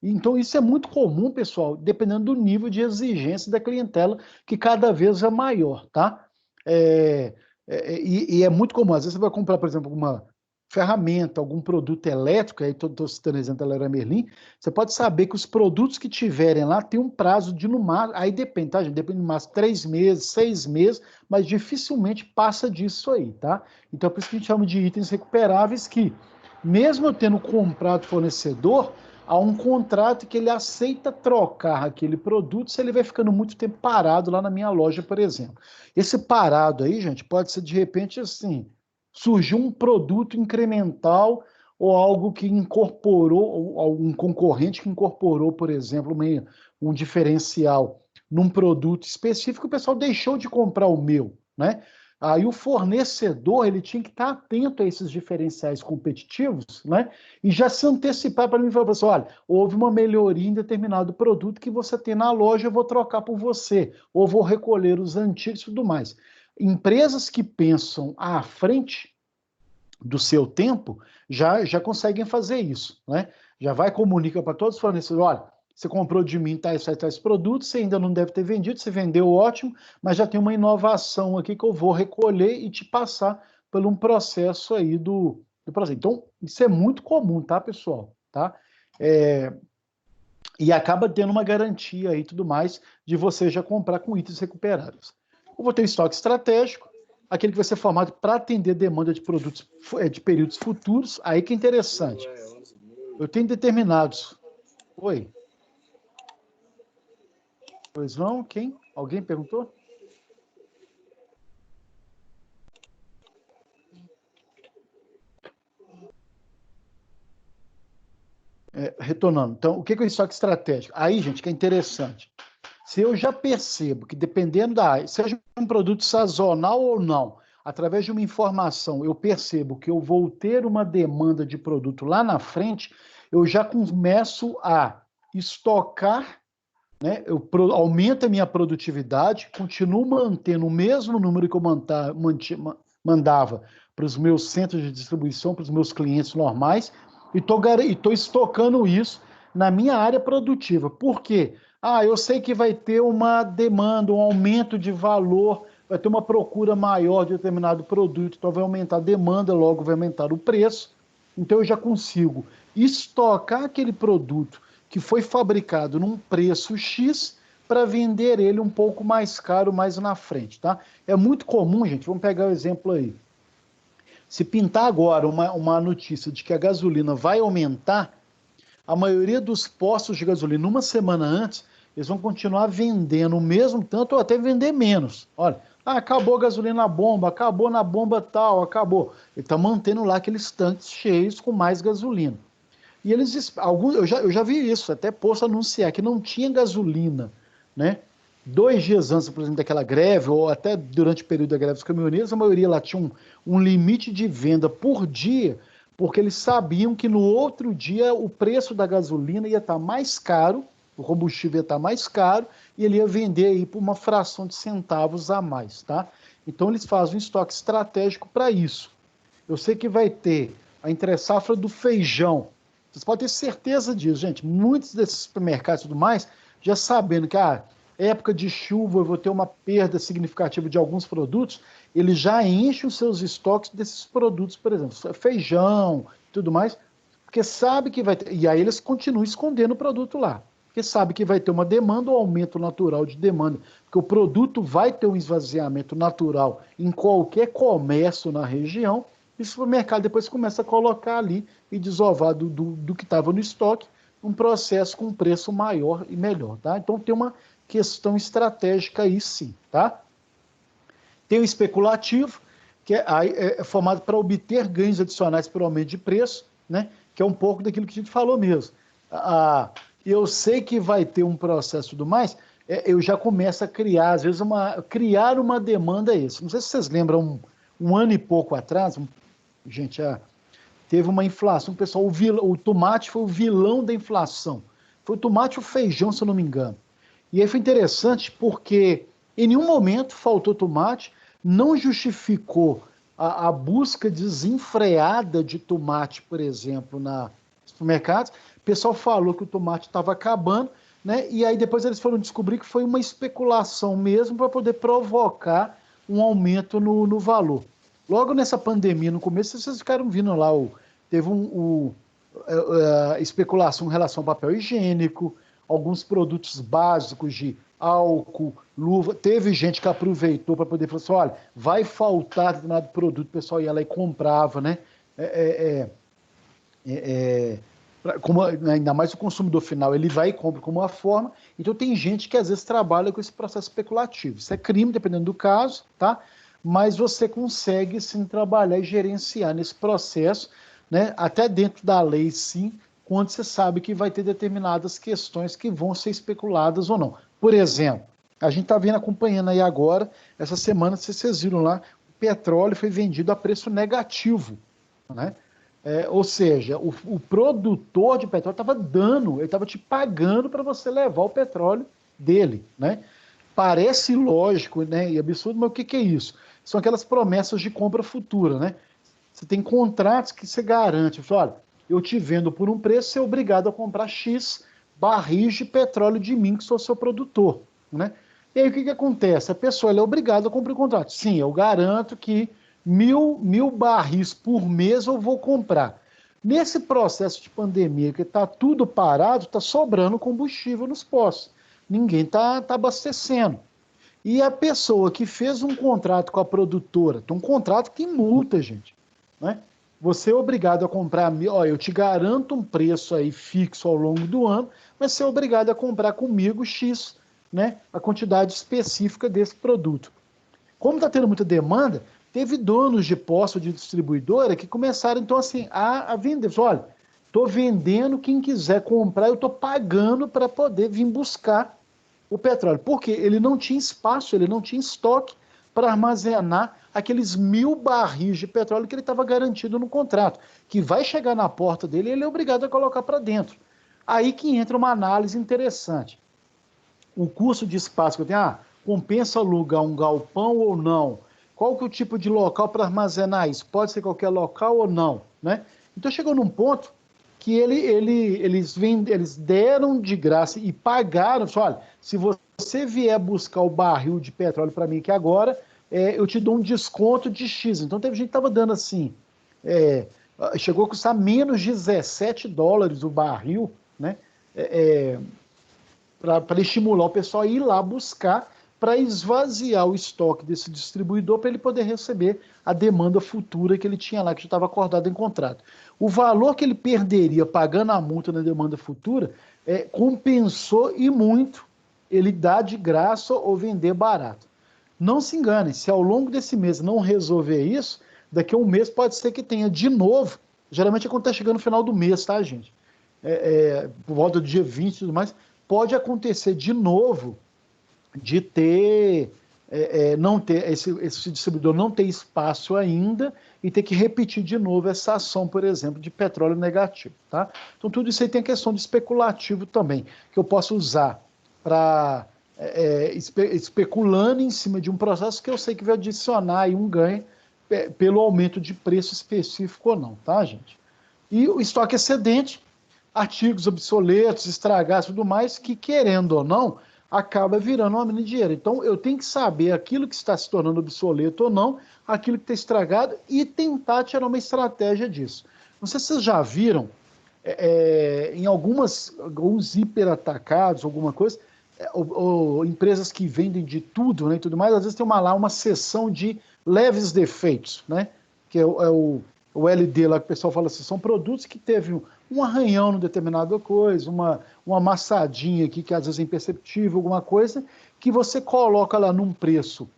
Então isso é muito comum, pessoal, dependendo do nível de exigência da clientela, que cada vez é maior, tá? E é muito comum, às vezes você vai comprar, por exemplo, uma ferramenta, algum produto elétrico, aí estou citando o exemplo da Leroy Merlin, você pode saber que os produtos que tiverem lá tem um prazo de no máximo, aí depende, tá, gente? Depende no máximo 3 meses, 6 meses, mas dificilmente passa disso aí, tá? Então é por isso que a gente chama de itens recuperáveis que, mesmo eu tendo comprado fornecedor, há um contrato que ele aceita trocar aquele produto se ele vai ficando muito tempo parado lá na minha loja, por exemplo. Esse parado aí, gente, pode ser de repente assim, surgiu um produto incremental ou algo que incorporou, ou algum concorrente que incorporou, por exemplo, um diferencial num produto específico, o pessoal deixou de comprar o meu, né? Aí o fornecedor ele tinha que estar atento a esses diferenciais competitivos, né? E já se antecipar para mim e falar assim, olha, houve uma melhoria em determinado produto que você tem na loja, eu vou trocar por você, ou vou recolher os antigos e tudo mais. Empresas que pensam à frente do seu tempo já conseguem fazer isso, né? Já vai comunica para todos os fornecedores, olha, você comprou de mim tais produtos, você ainda não deve ter vendido, você vendeu ótimo, mas já tem uma inovação aqui que eu vou recolher e te passar por um processo aí do processo. Então, isso é muito comum, tá, pessoal? Tá? E acaba tendo uma garantia aí e tudo mais de você já comprar com itens recuperados. Eu vou ter estoque estratégico, aquele que vai ser formado para atender demanda de produtos de períodos futuros. Aí que é interessante. Eu tenho determinados. Oi. Pois não? Quem? Alguém perguntou? Retornando. Então, o que é o estoque estratégico? Aí, gente, que é interessante. Se eu já percebo que, dependendo da área, seja um produto sazonal ou não, através de uma informação, eu percebo que eu vou ter uma demanda de produto lá na frente, eu já começo a estocar, né? Eu aumento a minha produtividade, continuo mantendo o mesmo número que eu mandava para os meus centros de distribuição, para os meus clientes normais, e estou estocando isso na minha área produtiva. Por quê? Eu sei que vai ter uma demanda, um aumento de valor, vai ter uma procura maior de determinado produto, então vai aumentar a demanda, logo vai aumentar o preço. Então eu já consigo estocar aquele produto que foi fabricado num preço X para vender ele um pouco mais caro mais na frente, tá? É muito comum, gente, vamos pegar o exemplo aí. Se pintar agora uma notícia de que a gasolina vai aumentar, a maioria dos postos de gasolina, uma semana antes, eles vão continuar vendendo o mesmo tanto ou até vender menos. Olha, acabou a gasolina na bomba, acabou na bomba tal, acabou. Ele está mantendo lá aqueles tanques cheios com mais gasolina. E eles, eu já vi isso, até posto anunciar que não tinha gasolina, né? 2 dias antes, por exemplo, daquela greve, ou até durante o período da greve dos caminhoneiros, a maioria lá tinha um limite de venda por dia, porque eles sabiam que no outro dia o preço da gasolina ia estar mais caro, o combustível ia estar mais caro, e ele ia vender aí por uma fração de centavos a mais, tá? Então eles fazem um estoque estratégico para isso. Eu sei que vai ter a entre-safra do feijão. Vocês podem ter certeza disso, gente. Muitos desses supermercados e tudo mais, já sabendo que época de chuva eu vou ter uma perda significativa de alguns produtos, eles já enchem os seus estoques desses produtos, por exemplo, feijão e tudo mais, porque sabe que vai ter. E aí eles continuam escondendo o produto lá. Porque sabe que vai ter uma demanda, um aumento natural de demanda, porque o produto vai ter um esvaziamento natural em qualquer comércio na região, e o supermercado depois começa a colocar ali e desovar do que estava no estoque, um processo com preço maior e melhor, tá? Então tem uma questão estratégica aí sim, tá? Tem o especulativo, que é formado para obter ganhos adicionais por aumento de preço, né? Que é um pouco daquilo que a gente falou mesmo. Eu sei que vai ter um processo e tudo mais, eu já começo a criar, às vezes, criar uma demanda a isso. Não sei se vocês lembram, um ano e pouco atrás, gente, teve uma inflação, pessoal, o tomate foi o vilão da inflação. Foi o tomate e o feijão, se eu não me engano. E aí foi interessante porque em nenhum momento faltou tomate, não justificou a busca desenfreada de tomate, por exemplo, nos supermercados. O pessoal falou que o tomate estava acabando, né? E aí depois eles foram descobrir que foi uma especulação mesmo para poder provocar um aumento no valor. Logo nessa pandemia, no começo, vocês ficaram vindo lá, teve especulação em relação ao papel higiênico, alguns produtos básicos de álcool, luva. Teve gente que aproveitou para poder falar assim, olha, vai faltar determinado produto, o pessoal ia lá e comprava, né? Ainda mais o consumidor final, ele vai e compra como uma forma. Então tem gente que às vezes trabalha com esse processo especulativo. Isso é crime, dependendo do caso, tá? Mas você consegue sim trabalhar e gerenciar nesse processo, né? Até dentro da lei, sim, quando você sabe que vai ter determinadas questões que vão ser especuladas ou não. Por exemplo, a gente está vendo, acompanhando aí agora, essa semana, se vocês viram lá, o petróleo foi vendido a preço negativo, né? Ou seja, o produtor de petróleo estava ele estava te pagando para você levar o petróleo dele, né? Parece lógico, né, e absurdo, mas o que é isso? São aquelas promessas de compra futura, né? Você tem contratos que você garante, você fala, olha, eu te vendo por um preço, você é obrigado a comprar X barris de petróleo de mim, que sou seu produtor, né? E aí o que acontece? A pessoa é obrigada a cumprir o contrato. Sim, eu garanto que mil barris por mês eu vou comprar. Nesse processo de pandemia, que está tudo parado, está sobrando combustível nos postos. Ninguém está abastecendo. E a pessoa que fez um contrato com a produtora, tem um contrato que tem multa, gente, né? Você é obrigado a comprar, eu te garanto um preço aí fixo ao longo do ano, mas você é obrigado a comprar comigo X, né? A quantidade específica desse produto. Como está tendo muita demanda, teve donos de posto de distribuidora que começaram, então, assim, a vender. Olha, estou vendendo, quem quiser comprar, eu estou pagando para poder vir buscar o petróleo. Porque ele não tinha espaço, ele não tinha estoque para armazenar aqueles 1000 barris de petróleo que ele estava garantido no contrato, que vai chegar na porta dele e ele é obrigado a colocar para dentro. Aí que entra uma análise interessante. O custo de espaço que eu tenho, compensa alugar um galpão ou não? Qual que é o tipo de local para armazenar isso? Pode ser qualquer local ou não, né? Então chegou num ponto que eles deram de graça e pagaram, olha, se você vier buscar o barril de petróleo para mim aqui agora, eu te dou um desconto de X. Então teve gente que estava dando assim, chegou a custar menos de $17 o barril, né? Para estimular o pessoal a ir lá buscar, para esvaziar o estoque desse distribuidor, para ele poder receber a demanda futura que ele tinha lá, que já estava acordado em contrato. O valor que ele perderia pagando a multa na demanda futura compensou e muito ele dar de graça ou vender barato. Não se enganem, se ao longo desse mês não resolver isso, daqui a um mês pode ser que tenha de novo, geralmente acontece chegando no final do mês, tá, gente? Por volta do dia 20 e tudo mais, pode acontecer de novo de ter, não ter esse distribuidor não ter espaço ainda e ter que repetir de novo essa ação, por exemplo, de petróleo negativo. Tá? Então, tudo isso aí tem a questão de especulativo também, que eu posso usar para especulando em cima de um processo que eu sei que vai adicionar aí um ganho pelo aumento de preço específico ou não, tá, gente? E o estoque excedente, artigos obsoletos, estragados e tudo mais, que, querendo ou não, acaba virando uma mina de dinheiro. Então, eu tenho que saber aquilo que está se tornando obsoleto ou não, aquilo que está estragado, e tentar tirar uma estratégia disso. Não sei se vocês já viram, em alguns hiperatacados, alguma coisa, ou empresas que vendem de tudo, né, e tudo mais, às vezes tem lá uma seção de leves defeitos, né, que é o LD lá que o pessoal fala assim, são produtos que teve um arranhão numa determinada coisa, uma amassadinha aqui que às vezes é imperceptível, alguma coisa, que você coloca lá num preço,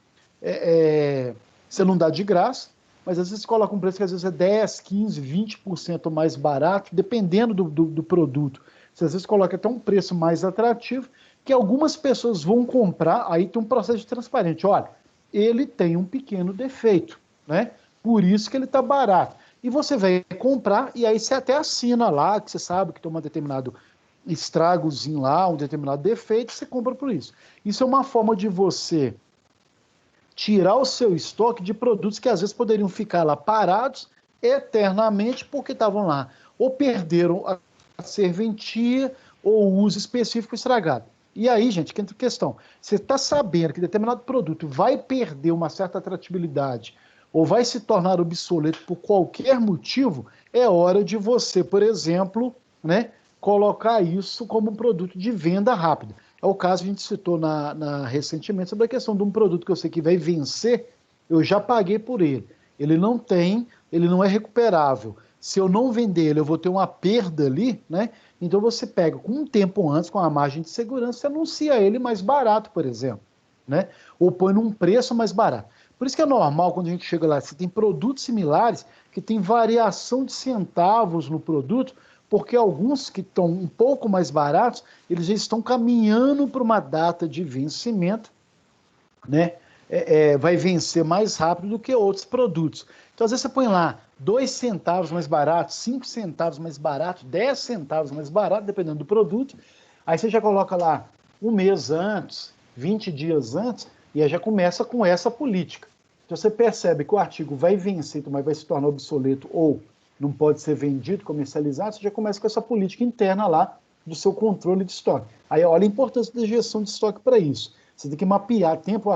você não dá de graça, mas às vezes você coloca um preço que às vezes é 10, 15, 20% mais barato, dependendo do produto. Você às vezes coloca até um preço mais atrativo, que algumas pessoas vão comprar, aí tem um processo de transparente. Olha, ele tem um pequeno defeito, né? Por isso que ele está barato. E você vai comprar, e aí você até assina lá, que você sabe que tem um determinado estragozinho lá, um determinado defeito, você compra por isso. Isso é uma forma de você tirar o seu estoque de produtos que às vezes poderiam ficar lá parados eternamente porque estavam lá, ou perderam a serventia, ou o uso específico estragado. E aí, gente, que entra a questão. Você está sabendo que determinado produto vai perder uma certa atratividade ou vai se tornar obsoleto por qualquer motivo, é hora de você, por exemplo, né, colocar isso como um produto de venda rápida. É o caso que a gente citou recentemente sobre a questão de um produto que eu sei que vai vencer, eu já paguei por ele. Ele não é recuperável. Se eu não vender ele, eu vou ter uma perda ali, né? Então você pega com um tempo antes, com a margem de segurança, e anuncia ele mais barato, por exemplo, né? Ou põe num preço mais barato. Por isso que é normal, quando a gente chega lá, você tem produtos similares que tem variação de centavos no produto, porque alguns que estão um pouco mais baratos, eles já estão caminhando para uma data de vencimento, né? Vai vencer mais rápido do que outros produtos. Então, às vezes você põe lá 2 centavos mais barato, 5 centavos mais barato, 10 centavos mais barato, dependendo do produto. Aí você já coloca lá um mês antes, 20 dias antes, e aí já começa com essa política. Então você percebe que o artigo vai vencer, mas vai se tornar obsoleto ou não pode ser vendido, comercializado, você já começa com essa política interna lá do seu controle de estoque. Aí olha a importância da gestão de estoque para isso. Você tem que mapear tempo,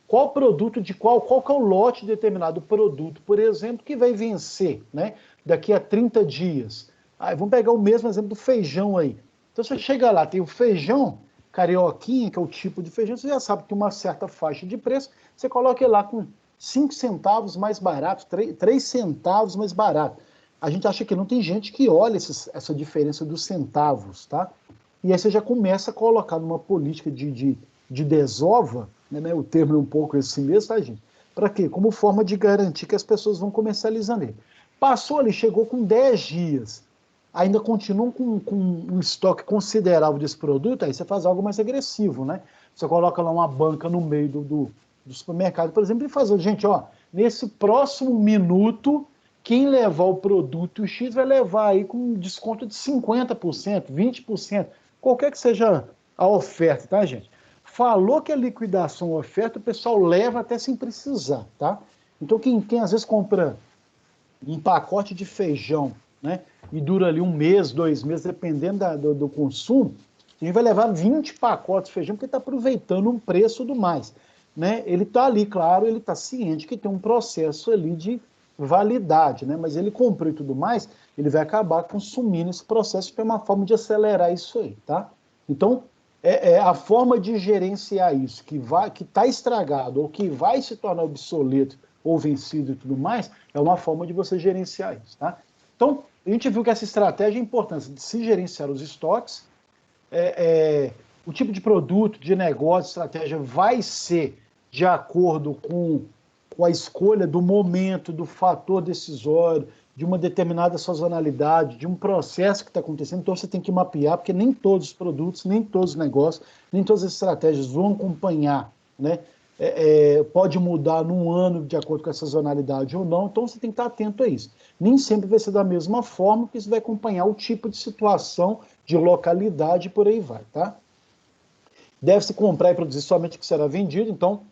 qual produto de qual que é o lote de determinado produto, por exemplo, que vai vencer, né, daqui a 30 dias. Vamos pegar o mesmo exemplo do feijão aí. Então você chega lá, tem o feijão carioquinha, que é o tipo de feijão, você já sabe que tem uma certa faixa de preço, você coloca ele lá com 5 centavos mais barato, 3 centavos mais barato. A gente acha que não, tem gente que olha essa diferença dos centavos, tá? E aí você já começa a colocar numa política de desova, né? O termo é um pouco esse mesmo, tá, gente? Para quê? Como forma de garantir que as pessoas vão comercializando ele. Passou ali, chegou com 10 dias, ainda continuam com um estoque considerável desse produto, aí você faz algo mais agressivo, né? Você coloca lá uma banca no meio do supermercado, por exemplo, e faz, gente, nesse próximo minuto, quem levar o produto X vai levar aí com um desconto de 50%, 20%, qualquer que seja a oferta, tá, gente? Falou que é liquidação ou oferta, o pessoal leva até sem precisar, tá? Então, quem às vezes compra um pacote de feijão, né, e dura ali 1 mês, 2 meses, dependendo do consumo, a gente vai levar 20 pacotes de feijão, porque está aproveitando um preço do mais, né? Ele está ali, claro, ele está ciente que tem um processo ali de validade, né? Mas ele comprou e tudo mais, ele vai acabar consumindo esse processo, que é uma forma de acelerar isso aí, tá? Então, a forma de gerenciar isso, que está estragado ou que vai se tornar obsoleto ou vencido e tudo mais, é uma forma de você gerenciar isso, tá? Então, a gente viu que essa estratégia é importante de se gerenciar os estoques, o tipo de produto, de negócio, estratégia vai ser de acordo com a escolha do momento, do fator decisório, de uma determinada sazonalidade, de um processo que está acontecendo, então você tem que mapear, porque nem todos os produtos, nem todos os negócios, nem todas as estratégias vão acompanhar, né? Pode mudar num ano de acordo com a sazonalidade ou não, então você tem que estar atento a isso. Nem sempre vai ser da mesma forma, porque isso vai acompanhar o tipo de situação, de localidade e por aí vai, tá? Deve-se comprar e produzir somente o que será vendido, então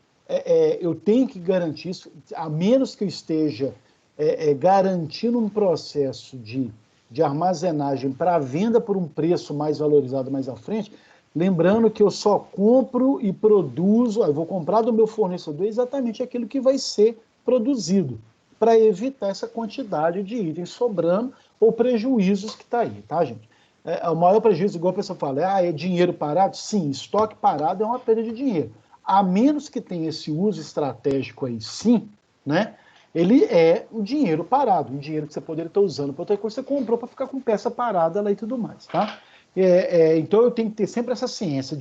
eu tenho que garantir isso, a menos que eu esteja garantindo um processo de armazenagem para venda por um preço mais valorizado mais à frente, lembrando que eu só compro e produzo, eu vou comprar do meu fornecedor exatamente aquilo que vai ser produzido, para evitar essa quantidade de itens sobrando ou prejuízos que está aí, tá, gente? O maior prejuízo, igual a pessoa fala, é dinheiro parado? Sim, estoque parado é uma perda de dinheiro. A menos que tenha esse uso estratégico aí, sim, né? Ele é um dinheiro parado, um dinheiro que você poderia estar usando para outra coisa, você comprou para ficar com peça parada lá e tudo mais, tá? Então eu tenho que ter sempre essa ciência,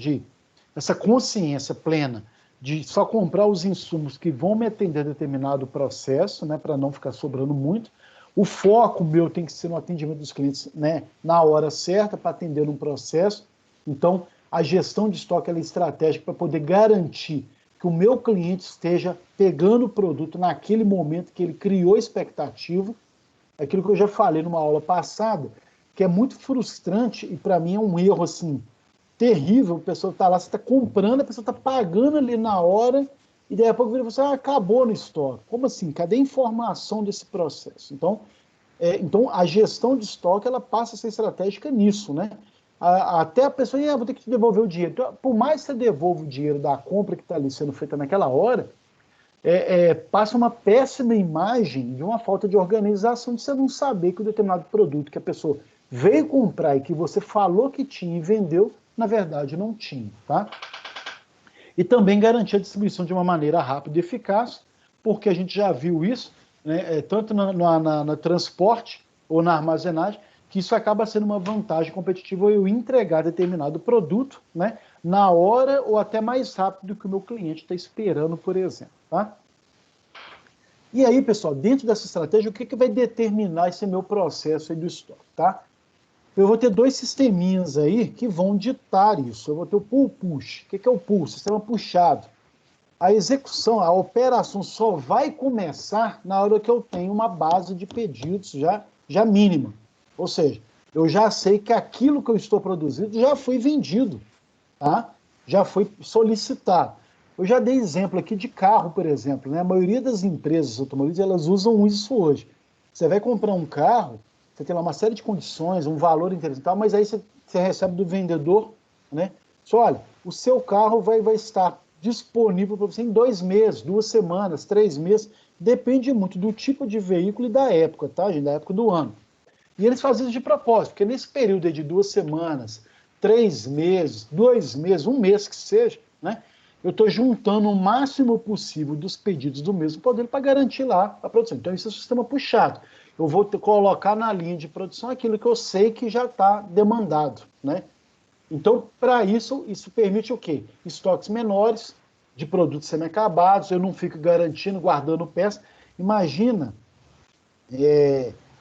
essa consciência plena de só comprar os insumos que vão me atender a determinado processo, né, para não ficar sobrando muito. O foco meu tem que ser no atendimento dos clientes, né, na hora certa, para atender um processo. Então, a gestão de estoque ela é estratégica para poder garantir que o meu cliente esteja pegando o produto naquele momento que ele criou expectativa. Aquilo que eu já falei numa aula passada, que é muito frustrante e para mim é um erro assim terrível. A pessoa está lá, você está comprando, a pessoa está pagando ali na hora e daí a pouco vira você, acabou no estoque. Como assim? Cadê a informação desse processo? Então a gestão de estoque ela passa a ser estratégica nisso, né? Até a pessoa, vou ter que te devolver o dinheiro. Então, por mais que você devolva o dinheiro da compra que está ali sendo feita naquela hora, passa uma péssima imagem de uma falta de organização, de você não saber que o determinado produto que a pessoa veio comprar e que você falou que tinha e vendeu, na verdade não tinha, tá? E também garantir a distribuição de uma maneira rápida e eficaz, porque a gente já viu isso, né, tanto no transporte ou na armazenagem, que isso acaba sendo uma vantagem competitiva eu entregar determinado produto, né, na hora ou até mais rápido do que o meu cliente está esperando, por exemplo, tá? E aí, pessoal, dentro dessa estratégia, o que vai determinar esse meu processo aí do estoque, tá? Eu vou ter dois sisteminhas aí que vão ditar isso. Eu vou ter o pull push. O que é o pull? Sistema puxado. A execução, a operação só vai começar na hora que eu tenho uma base de pedidos já mínima. Ou seja, eu já sei que aquilo que eu estou produzindo já foi vendido, tá? Já foi solicitado. Eu já dei exemplo aqui de carro, por exemplo, né? A maioria das empresas automobilísticas, elas usam isso hoje. Você vai comprar um carro, você tem lá uma série de condições, um valor interessante, mas aí você recebe do vendedor, né? Só, olha, o seu carro vai estar disponível para você em 2 meses, 2 semanas, 3 meses, depende muito do tipo de veículo e da época, tá, gente? Da época do ano. E eles fazem isso de propósito, porque nesse período aí de 2 semanas, 3 meses, 2 meses, 1 mês que seja, né? Eu estou juntando o máximo possível dos pedidos do mesmo modelo para garantir lá a produção. Então, isso é um sistema puxado. Eu vou colocar na linha de produção aquilo que eu sei que já está demandado, né? Então, para isso permite o quê? Estoques menores de produtos semi-acabados, eu não fico garantindo, guardando peças. Imagina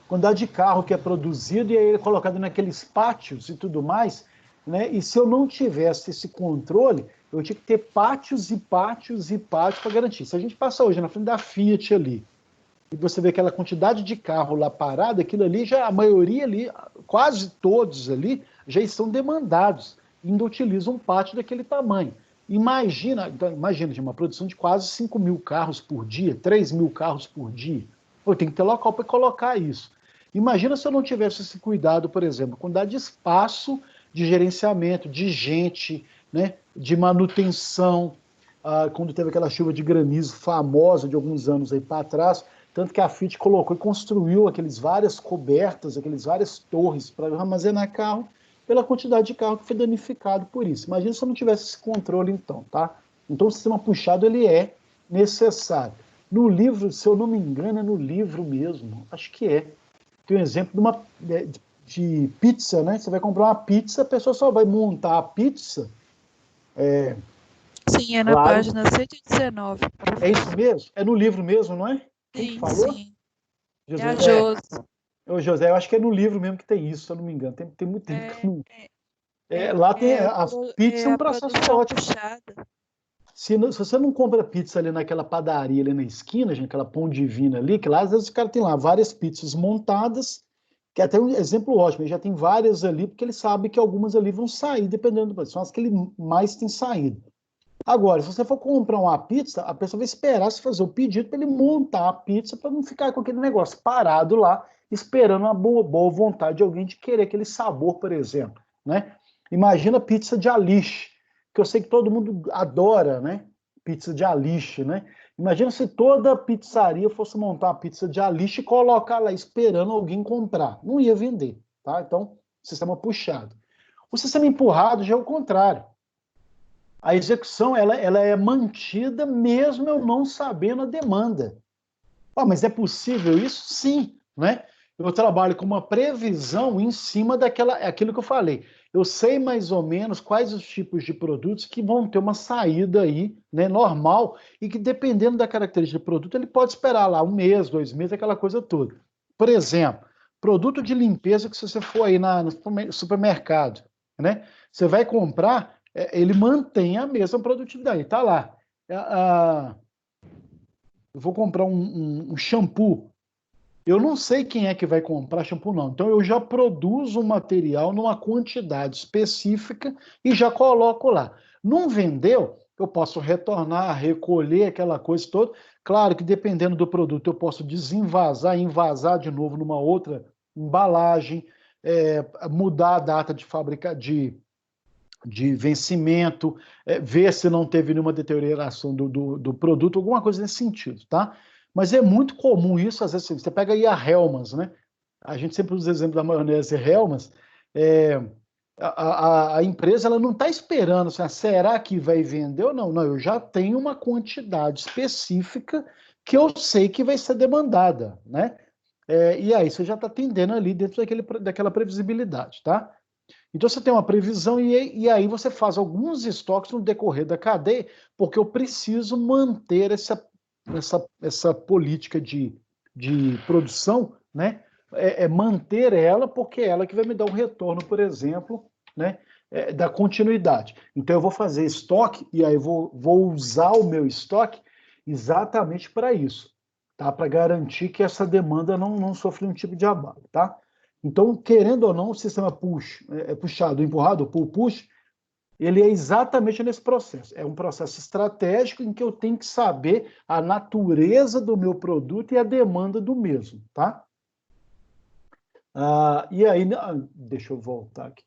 quantidade de carro que é produzido e aí ele é colocado naqueles pátios e tudo mais, né? E se eu não tivesse esse controle, eu tinha que ter pátios e pátios e pátios para garantir. Se a gente passa hoje na frente da Fiat ali, e você vê aquela quantidade de carro lá parado, aquilo ali já, a maioria ali, quase todos ali, já estão demandados, ainda utilizam um pátio daquele tamanho. Imagina uma produção de quase 5 mil carros por dia, 3 mil carros por dia. Eu tenho que ter local para colocar isso. Imagina se eu não tivesse esse cuidado, por exemplo, quantidade de espaço, de gerenciamento, de gente, né, de manutenção, quando teve aquela chuva de granizo famosa de alguns anos aí para trás, tanto que a Fiat colocou e construiu aqueles várias cobertas, aqueles várias torres para armazenar carro, pela quantidade de carro que foi danificado por isso. Imagina se eu não tivesse esse controle então, tá? Então o sistema puxado ele é necessário. No livro, se eu não me engano, é no livro mesmo, acho que é. Tem um exemplo de pizza, né? Você vai comprar uma pizza, a pessoa só vai montar a pizza. Sim, é na página 119. É isso mesmo? É no livro mesmo, não é? Quem que Sim, falou? sim. Jesus, É a Josi. Ô, José, eu acho que é no livro mesmo que tem isso, se eu não me engano. Tem muito tempo que É, eu não. Lá tem as pizzas, é um a processo produção ótimo. puxada. Se você não compra pizza ali naquela padaria ali na esquina, gente, aquela Pão Divina ali, que lá às vezes o cara tem lá várias pizzas montadas, que é até um exemplo ótimo, ele já tem várias ali, porque ele sabe que algumas ali vão sair, dependendo do preço, são as que ele mais tem saído. Agora, se você for comprar uma pizza, a pessoa vai esperar você fazer o pedido para ele montar a pizza, para não ficar com aquele negócio parado lá, esperando uma boa vontade de alguém de querer aquele sabor, por exemplo, né? Imagina pizza de aliche, que eu sei que todo mundo adora, né? Pizza de aliche, né? Imagina se toda pizzaria fosse montar uma pizza de aliche e colocar lá esperando alguém comprar. Não ia vender, tá? Então, sistema puxado. O sistema empurrado já é o contrário. A execução ela é mantida mesmo eu não sabendo a demanda. Mas é possível isso? Sim, né? Eu trabalho com uma previsão em cima aquilo que eu falei. Eu sei mais ou menos quais os tipos de produtos que vão ter uma saída aí, né, normal, e que dependendo da característica do produto, ele pode esperar lá 1 mês, 2 meses, aquela coisa toda. Por exemplo, produto de limpeza que se você for aí no supermercado, né, você vai comprar, ele mantém a mesma produtividade, está lá. Eu vou comprar um shampoo. Eu não sei quem é que vai comprar shampoo, não. Então, eu já produzo o material numa quantidade específica e já coloco lá. Não vendeu, eu posso retornar, recolher aquela coisa toda. Claro que dependendo do produto, eu posso desenvasar, envasar de novo numa outra embalagem, mudar a data de fábrica, de vencimento, ver se não teve nenhuma deterioração do produto, alguma coisa nesse sentido, tá? Mas é muito comum isso, às vezes, você pega aí a Hellmann's, né? A gente sempre usa o exemplo da maionese Hellmann's, a empresa ela não está esperando, assim, será que vai vender ou não? Não, eu já tenho uma quantidade específica que eu sei que vai ser demandada, né? E aí você já está atendendo ali dentro daquela previsibilidade, tá? Então você tem uma previsão e aí você faz alguns estoques no decorrer da cadeia, porque eu preciso manter essa política de produção, né? Manter ela, porque é ela que vai me dar um retorno, por exemplo, né? Da continuidade. Então eu vou fazer estoque e aí vou usar o meu estoque exatamente para isso, tá? Para garantir que essa demanda não sofre nenhum tipo de abalo, tá? Então, querendo ou não, o sistema push, puxado, empurrado, pull-push, ele é exatamente nesse processo. É um processo estratégico em que eu tenho que saber a natureza do meu produto e a demanda do mesmo, tá? E aí, deixa eu voltar aqui.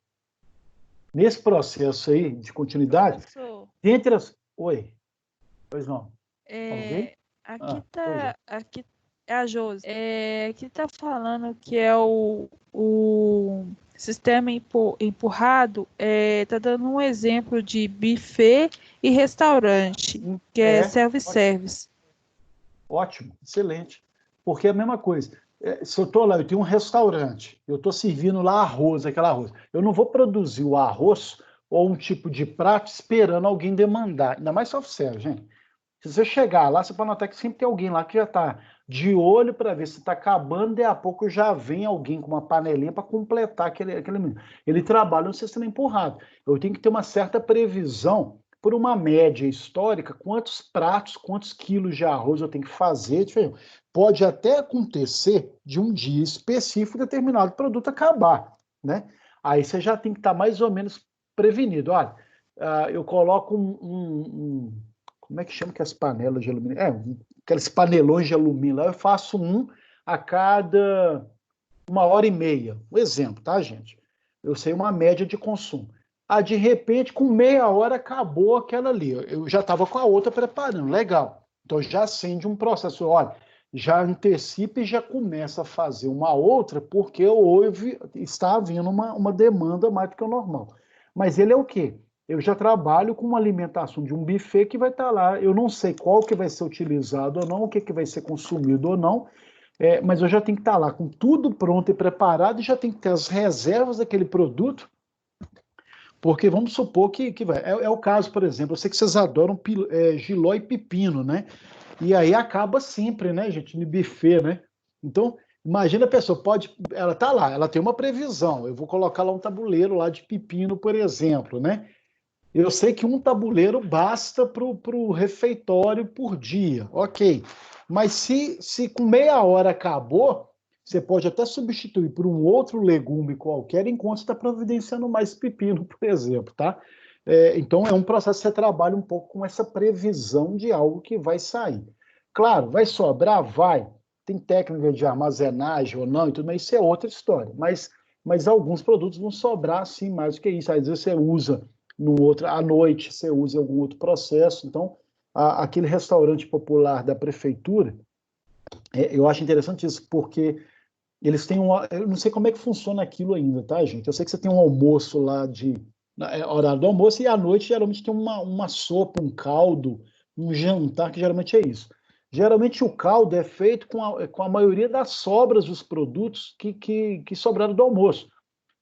Nesse processo aí de continuidade, Professor, dentre as... Oi, pois não. Alguém? aqui Pois é. aqui é a Josi. Aqui tá falando que é o sistema empurrado, tá dando um exemplo de buffet e restaurante, que é Ótimo. self-service. Ótimo, excelente. Porque é a mesma coisa. Se eu estou lá, eu tenho um restaurante, eu estou servindo lá arroz, aquele arroz. Eu não vou produzir o arroz ou um tipo de prato esperando alguém demandar. Ainda mais self-service, gente. Se você chegar lá, você pode notar que sempre tem alguém lá que já está de olho para ver se está acabando, daí a pouco já vem alguém com uma panelinha para completar aquele menino. Ele trabalha no sistema empurrado. Eu tenho que ter uma certa previsão por uma média histórica, quantos pratos, quantos quilos de arroz eu tenho que fazer. Pode até acontecer de um dia específico determinado produto acabar, né? Aí você já tem que estar mais ou menos prevenido. Olha, eu coloco como é que chama que as panelas de alumínio? Aqueles panelões de alumínio lá, eu faço um a cada 1h30. Um exemplo, tá, gente? Eu sei uma média de consumo. De repente, com meia hora, acabou aquela ali. Eu já estava com a outra preparando, legal. Então, já acende um processo. Olha, já antecipa e já começa a fazer uma outra, porque está havendo uma demanda mais do que o normal. Mas ele é o quê? Eu já trabalho com uma alimentação de um buffet que vai estar lá. Eu não sei qual que vai ser utilizado ou não, o que vai ser consumido ou não, mas eu já tenho que estar lá com tudo pronto e preparado e já tenho que ter as reservas daquele produto, porque vamos supor que vai. É o caso, por exemplo, eu sei que vocês adoram jiló e pepino, né? E aí acaba sempre, né, gente, no buffet, né? Então, Imagina a pessoa, ela está lá, ela tem uma previsão, eu vou colocar lá um tabuleiro lá de pepino, por exemplo, né? Eu sei que um tabuleiro basta para o refeitório por dia, ok. Mas se com meia hora acabou, você pode até substituir por um outro legume qualquer, enquanto está providenciando mais pepino, por exemplo, tá? Então é um processo que você trabalha um pouco com essa previsão de algo que vai sair. Claro, vai sobrar? Vai. Tem técnica de armazenagem ou não, e tudo, mas isso é outra história. Mas alguns produtos vão sobrar, sim, mais do que isso. Às vezes você usa à noite, você usa algum outro processo. Então, aquele restaurante popular da prefeitura, eu acho interessante isso, porque eles têm eu não sei como é que funciona aquilo ainda, tá, gente? Eu sei que você tem um almoço lá horário do almoço, e à noite geralmente tem uma sopa, um caldo, um jantar, que geralmente é isso. Geralmente o caldo é feito com a maioria das sobras dos produtos que sobraram do almoço.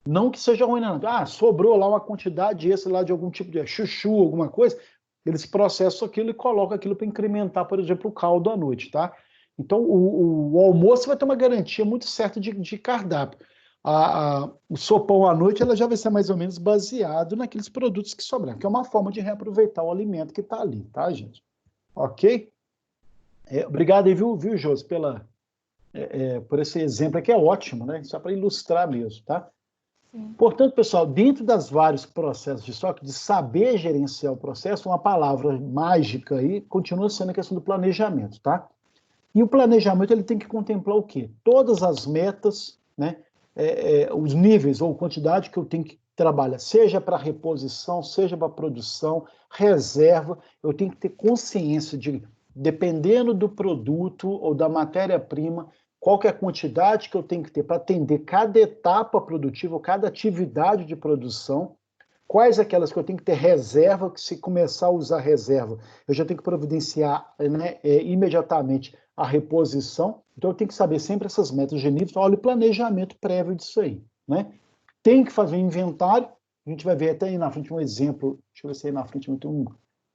Não que seja ruim, não. Sobrou lá uma quantidade extra lá de algum tipo de chuchu, alguma coisa, eles processam aquilo e colocam aquilo para incrementar, por exemplo, o caldo à noite, tá? Então, o almoço vai ter uma garantia muito certa de cardápio. O sopão à noite ela já vai ser mais ou menos baseado naqueles produtos que sobraram, que é uma forma de reaproveitar o alimento que está ali, tá, gente? Ok? Obrigado aí, viu, Josi, por esse exemplo aqui, é ótimo, né? Só para ilustrar mesmo, tá? Sim. Portanto, pessoal, dentro das vários processos de estoque, de saber gerenciar o processo, uma palavra mágica aí continua sendo a questão do planejamento, tá? E o planejamento ele tem que contemplar o quê? Todas as metas, né? Os níveis ou quantidade que eu tenho que trabalhar, seja para reposição, seja para produção, reserva, eu tenho que ter consciência de, dependendo do produto ou da matéria-prima, qual que é a quantidade que eu tenho que ter para atender cada etapa produtiva, cada atividade de produção, quais aquelas que eu tenho que ter reserva, que se começar a usar reserva, eu já tenho que providenciar, né, imediatamente a reposição. Então eu tenho que saber sempre essas metas de nível, olha o planejamento prévio disso aí, né? Tem que fazer inventário, a gente vai ver até aí na frente um exemplo, deixa eu ver se aí na frente tem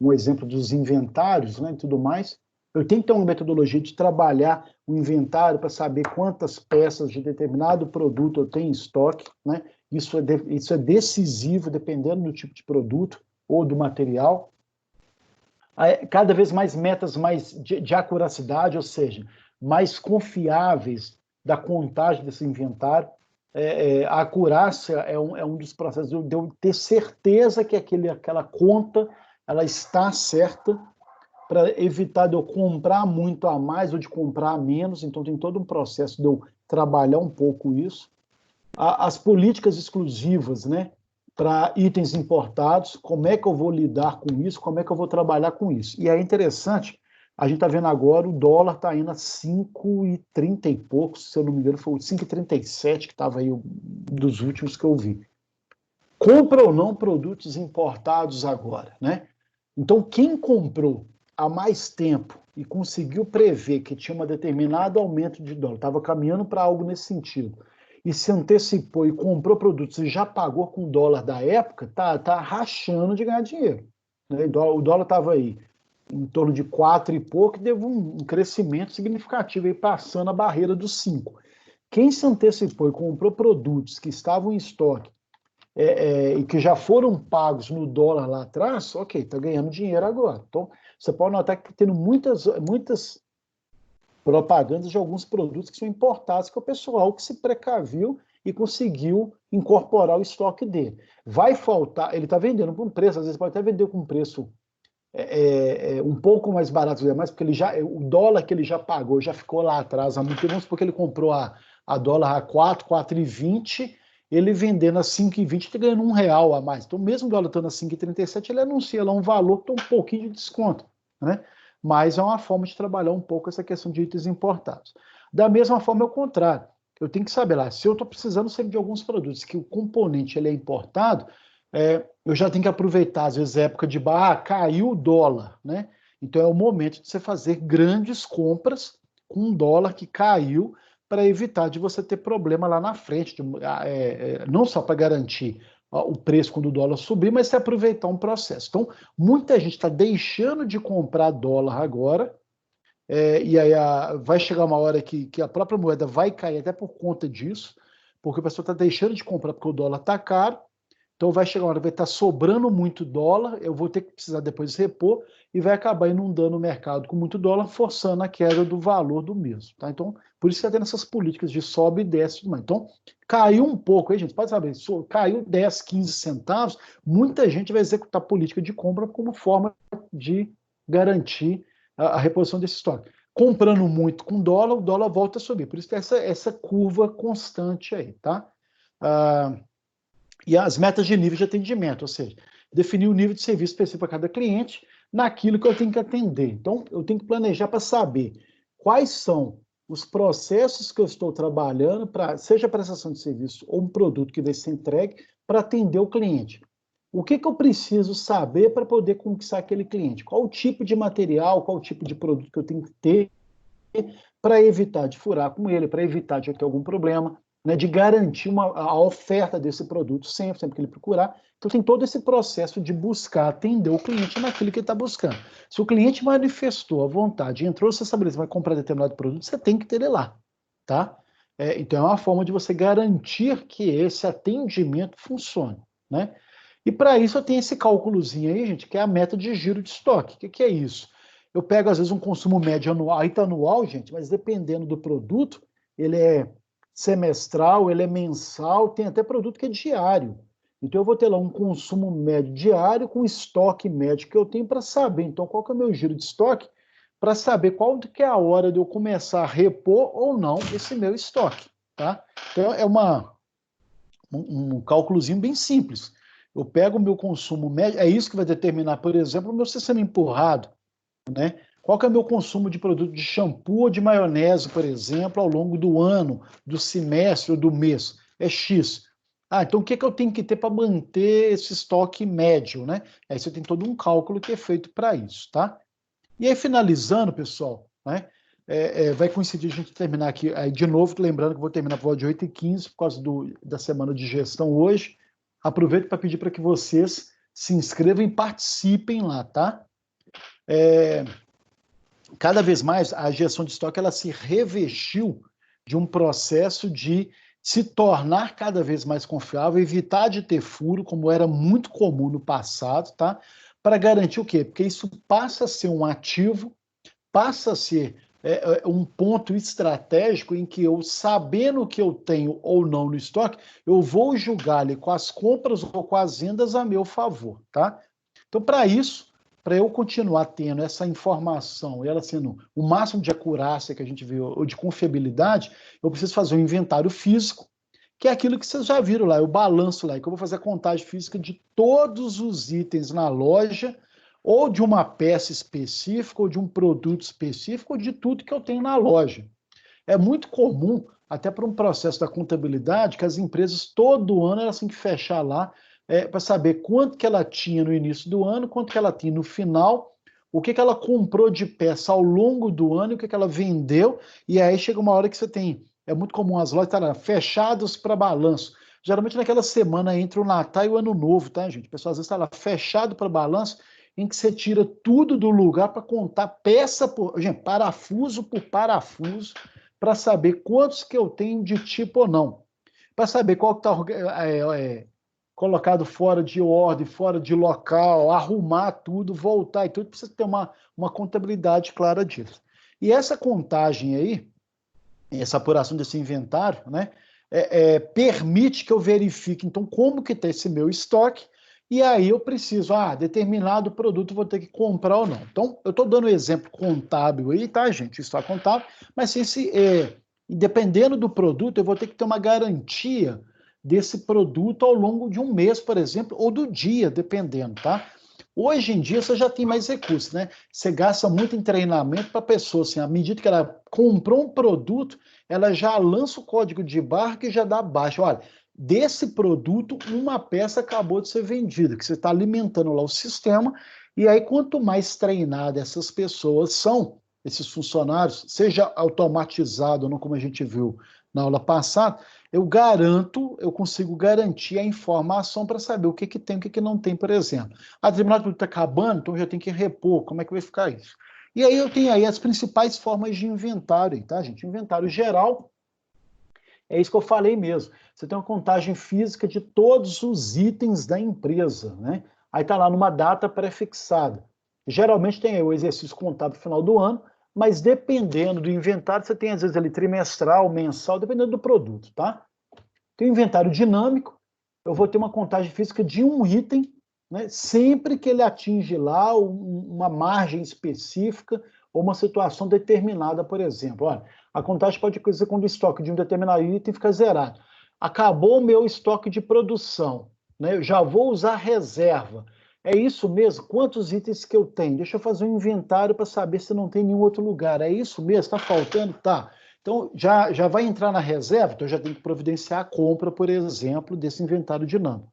um exemplo dos inventários, né, e tudo mais. Eu tenho que ter uma metodologia de trabalhar o inventário para saber quantas peças de determinado produto eu tenho em estoque, né? Isso é decisivo, dependendo do tipo de produto ou do material. Cada vez mais metas de acuracidade, ou seja, mais confiáveis da contagem desse inventário. A acurácia é um dos processos de eu ter certeza que aquela conta ela está certa, para evitar de eu comprar muito a mais ou de comprar a menos. Então tem todo um processo de eu trabalhar um pouco isso. As políticas exclusivas, né, para itens importados, como é que eu vou lidar com isso, como é que eu vou trabalhar com isso. E é interessante, a gente está vendo agora, o dólar está indo a 5,30 e poucos, se eu não me engano, foi o 5,37 que estava aí, dos últimos que eu vi. Compra ou não produtos importados agora, né? Então, quem comprou há mais tempo e conseguiu prever que tinha um determinado aumento de dólar, estava caminhando para algo nesse sentido, e se antecipou e comprou produtos e já pagou com o dólar da época, tá rachando de ganhar dinheiro, né? O dólar estava aí em torno de 4 e pouco, e deu um crescimento significativo, aí passando a barreira dos 5. Quem se antecipou e comprou produtos que estavam em estoque e que já foram pagos no dólar lá atrás, ok, está ganhando dinheiro agora. Então, você pode notar que está tendo muitas propagandas de alguns produtos que são importados, que é o pessoal que se precaviu e conseguiu incorporar o estoque dele. Vai faltar, ele está vendendo por um preço, às vezes pode até vender com um preço um pouco mais barato, mas porque o dólar que ele já pagou já ficou lá atrás há muito tempo, vamos supor que ele comprou a dólar a 4,20, ele vendendo a 5,20, está ganhando R$1 a mais. Então, mesmo o dólar estando a 5,37, ele anuncia lá um valor que tem um pouquinho de desconto, né? Mas é uma forma de trabalhar um pouco essa questão de itens importados. Da mesma forma, é o contrário. Eu tenho que saber lá, se eu estou precisando sempre de alguns produtos que o componente ele é importado, eu já tenho que aproveitar, às vezes, a época de caiu o dólar, né? Então é o momento de você fazer grandes compras com um dólar que caiu, para evitar de você ter problema lá na frente, não só para garantir o preço quando o dólar subir, mas se aproveitar um processo. Então, muita gente está deixando de comprar dólar agora, e aí vai chegar uma hora que a própria moeda vai cair até por conta disso, porque o pessoal está deixando de comprar porque o dólar está caro, então vai chegar uma hora que vai estar sobrando muito dólar, eu vou ter que precisar depois repor, e vai acabar inundando o mercado com muito dólar, forçando a queda do valor do mesmo. Tá? Então, por isso que está tendo essas políticas de sobe e desce. Então, caiu um pouco, aí, gente, pode saber, caiu 10, 15 centavos, muita gente vai executar política de compra como forma de garantir a reposição desse estoque. Comprando muito com dólar, o dólar volta a subir. Por isso que essa curva constante aí, tá? E as metas de nível de atendimento, ou seja, definir o nível de serviço específico para cada cliente naquilo que eu tenho que atender. Então, eu tenho que planejar para saber quais são os processos que eu estou trabalhando, seja prestação de serviço ou um produto que deve ser entregue, para atender o cliente. O que eu preciso saber para poder conquistar aquele cliente? Qual o tipo de material, qual o tipo de produto que eu tenho que ter para evitar de furar com ele, para evitar de ter algum problema, né, de garantir a oferta desse produto sempre que ele procurar. Então tem todo esse processo de buscar atender o cliente naquilo que ele está buscando. Se o cliente manifestou a vontade, entrou no seu estabelecimento, vai comprar determinado produto, você tem que ter ele lá, tá? Então é uma forma de você garantir que esse atendimento funcione, né? E para isso eu tenho esse cálculozinho aí, gente, que é a meta de giro de estoque. O que é isso? Eu pego, às vezes, um consumo médio anual, aí está anual, gente, mas dependendo do produto, ele é semestral, ele é mensal, tem até produto que é diário. Então eu vou ter lá um consumo médio diário com estoque médio que eu tenho para saber, então, qual que é o meu giro de estoque, para saber qual que é a hora de eu começar a repor ou não esse meu estoque, tá? Então é um cálculozinho bem simples. Eu pego o meu consumo médio, é isso que vai determinar, por exemplo, o meu sistema empurrado, né? Qual que é o meu consumo de produto de shampoo ou de maionese, por exemplo, ao longo do ano, do semestre ou do mês? É X. Então o que eu tenho que ter para manter esse estoque médio, né? Aí você tem todo um cálculo que é feito para isso, tá? E aí, finalizando, pessoal, né? Vai coincidir a gente terminar aqui, aí de novo, lembrando que eu vou terminar por volta de 8h15, por causa da semana de gestão hoje. Aproveito para pedir para que vocês se inscrevam e participem lá, tá? Cada vez mais a gestão de estoque ela se revestiu de um processo de se tornar cada vez mais confiável, evitar de ter furo, como era muito comum no passado, tá? Para garantir o quê? Porque isso passa a ser um ativo, passa a ser um ponto estratégico em que eu, sabendo o que eu tenho ou não no estoque, eu vou julgar ali com as compras ou com as vendas a meu favor, tá? Então, para isso, para eu continuar tendo essa informação e ela sendo o máximo de acurácia que a gente viu, ou de confiabilidade, eu preciso fazer um inventário físico, que é aquilo que vocês já viram lá, o balanço lá, que eu vou fazer a contagem física de todos os itens na loja, ou de uma peça específica, ou de um produto específico, ou de tudo que eu tenho na loja. É muito comum, até para um processo da contabilidade, que as empresas todo ano elas têm que fechar lá para saber quanto que ela tinha no início do ano, quanto que ela tinha no final, o que ela comprou de peça ao longo do ano, o que ela vendeu, e aí chega uma hora que você tem, é muito comum as lojas estarem fechadas para balanço. Geralmente naquela semana entre o Natal e o Ano Novo, tá, gente? O pessoal às vezes está lá fechado para balanço, em que você tira tudo do lugar para contar peça por, gente, parafuso por parafuso, para saber quantos que eu tenho de tipo ou não. Para saber qual que está colocado fora de ordem, fora de local, arrumar tudo, voltar e tudo, precisa ter uma contabilidade clara disso. E essa contagem aí, essa apuração desse inventário, né, permite que eu verifique, então, como que está esse meu estoque, e aí eu preciso, determinado produto vou ter que comprar ou não. Então, eu estou dando um exemplo contábil aí, tá, gente? Estoque contábil, mas dependendo do produto, eu vou ter que ter uma garantia desse produto ao longo de um mês, por exemplo, ou do dia, dependendo, tá? Hoje em dia você já tem mais recursos, né? Você gasta muito em treinamento para a pessoa, assim, à medida que ela comprou um produto, ela já lança o código de barra que já dá baixa. Olha, desse produto, uma peça acabou de ser vendida, que você está alimentando lá o sistema, e aí quanto mais treinadas essas pessoas são, esses funcionários, seja automatizado ou não, como a gente viu na aula passada, eu consigo garantir a informação para saber o que tem e o que não tem, por exemplo. A determinado produto está acabando, então já tem que repor, como é que vai ficar isso? E aí eu tenho aí as principais formas de inventário, tá, gente? Inventário geral, é isso que eu falei mesmo. Você tem uma contagem física de todos os itens da empresa, né? Aí está lá numa data pré-fixada. Geralmente tem o exercício contábil no final do ano, mas dependendo do inventário, você tem às vezes ali trimestral, mensal, dependendo do produto, tá? Tem o inventário dinâmico, eu vou ter uma contagem física de um item, né? Sempre que ele atinge lá uma margem específica ou uma situação determinada, por exemplo. Olha, a contagem pode acontecer quando o estoque de um determinado item fica zerado. Acabou o meu estoque de produção, né? Eu já vou usar reserva. É isso mesmo? Quantos itens que eu tenho? Deixa eu fazer um inventário para saber se não tem em nenhum outro lugar. É isso mesmo? Está faltando? Tá. Então, já vai entrar na reserva, então já tem que providenciar a compra, por exemplo, desse inventário dinâmico.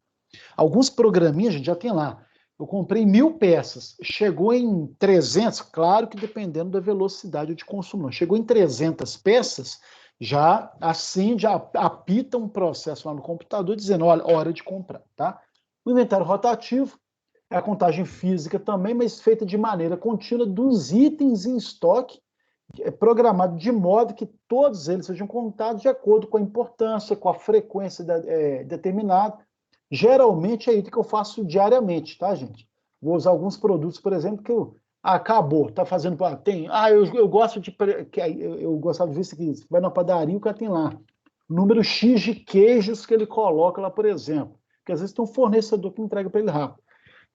Alguns programinhas a gente já tem lá. Eu comprei 1.000 peças, chegou em 300, claro que dependendo da velocidade de consumo. Chegou em 300 peças, já acende, apita um processo lá no computador dizendo, olha, hora de comprar, tá? O inventário rotativo é a contagem física também, mas feita de maneira contínua dos itens em estoque, programado de modo que todos eles sejam contados de acordo com a importância, com a frequência determinada. Geralmente é isso que eu faço diariamente, tá, gente? Vou usar alguns produtos, por exemplo, que acabou, tá fazendo. Eu gosto de. Eu gostava de ver isso aqui. Você vai na padaria, o cara tem lá número X de queijos que ele coloca lá, por exemplo. Porque às vezes tem um fornecedor que entrega para ele rápido.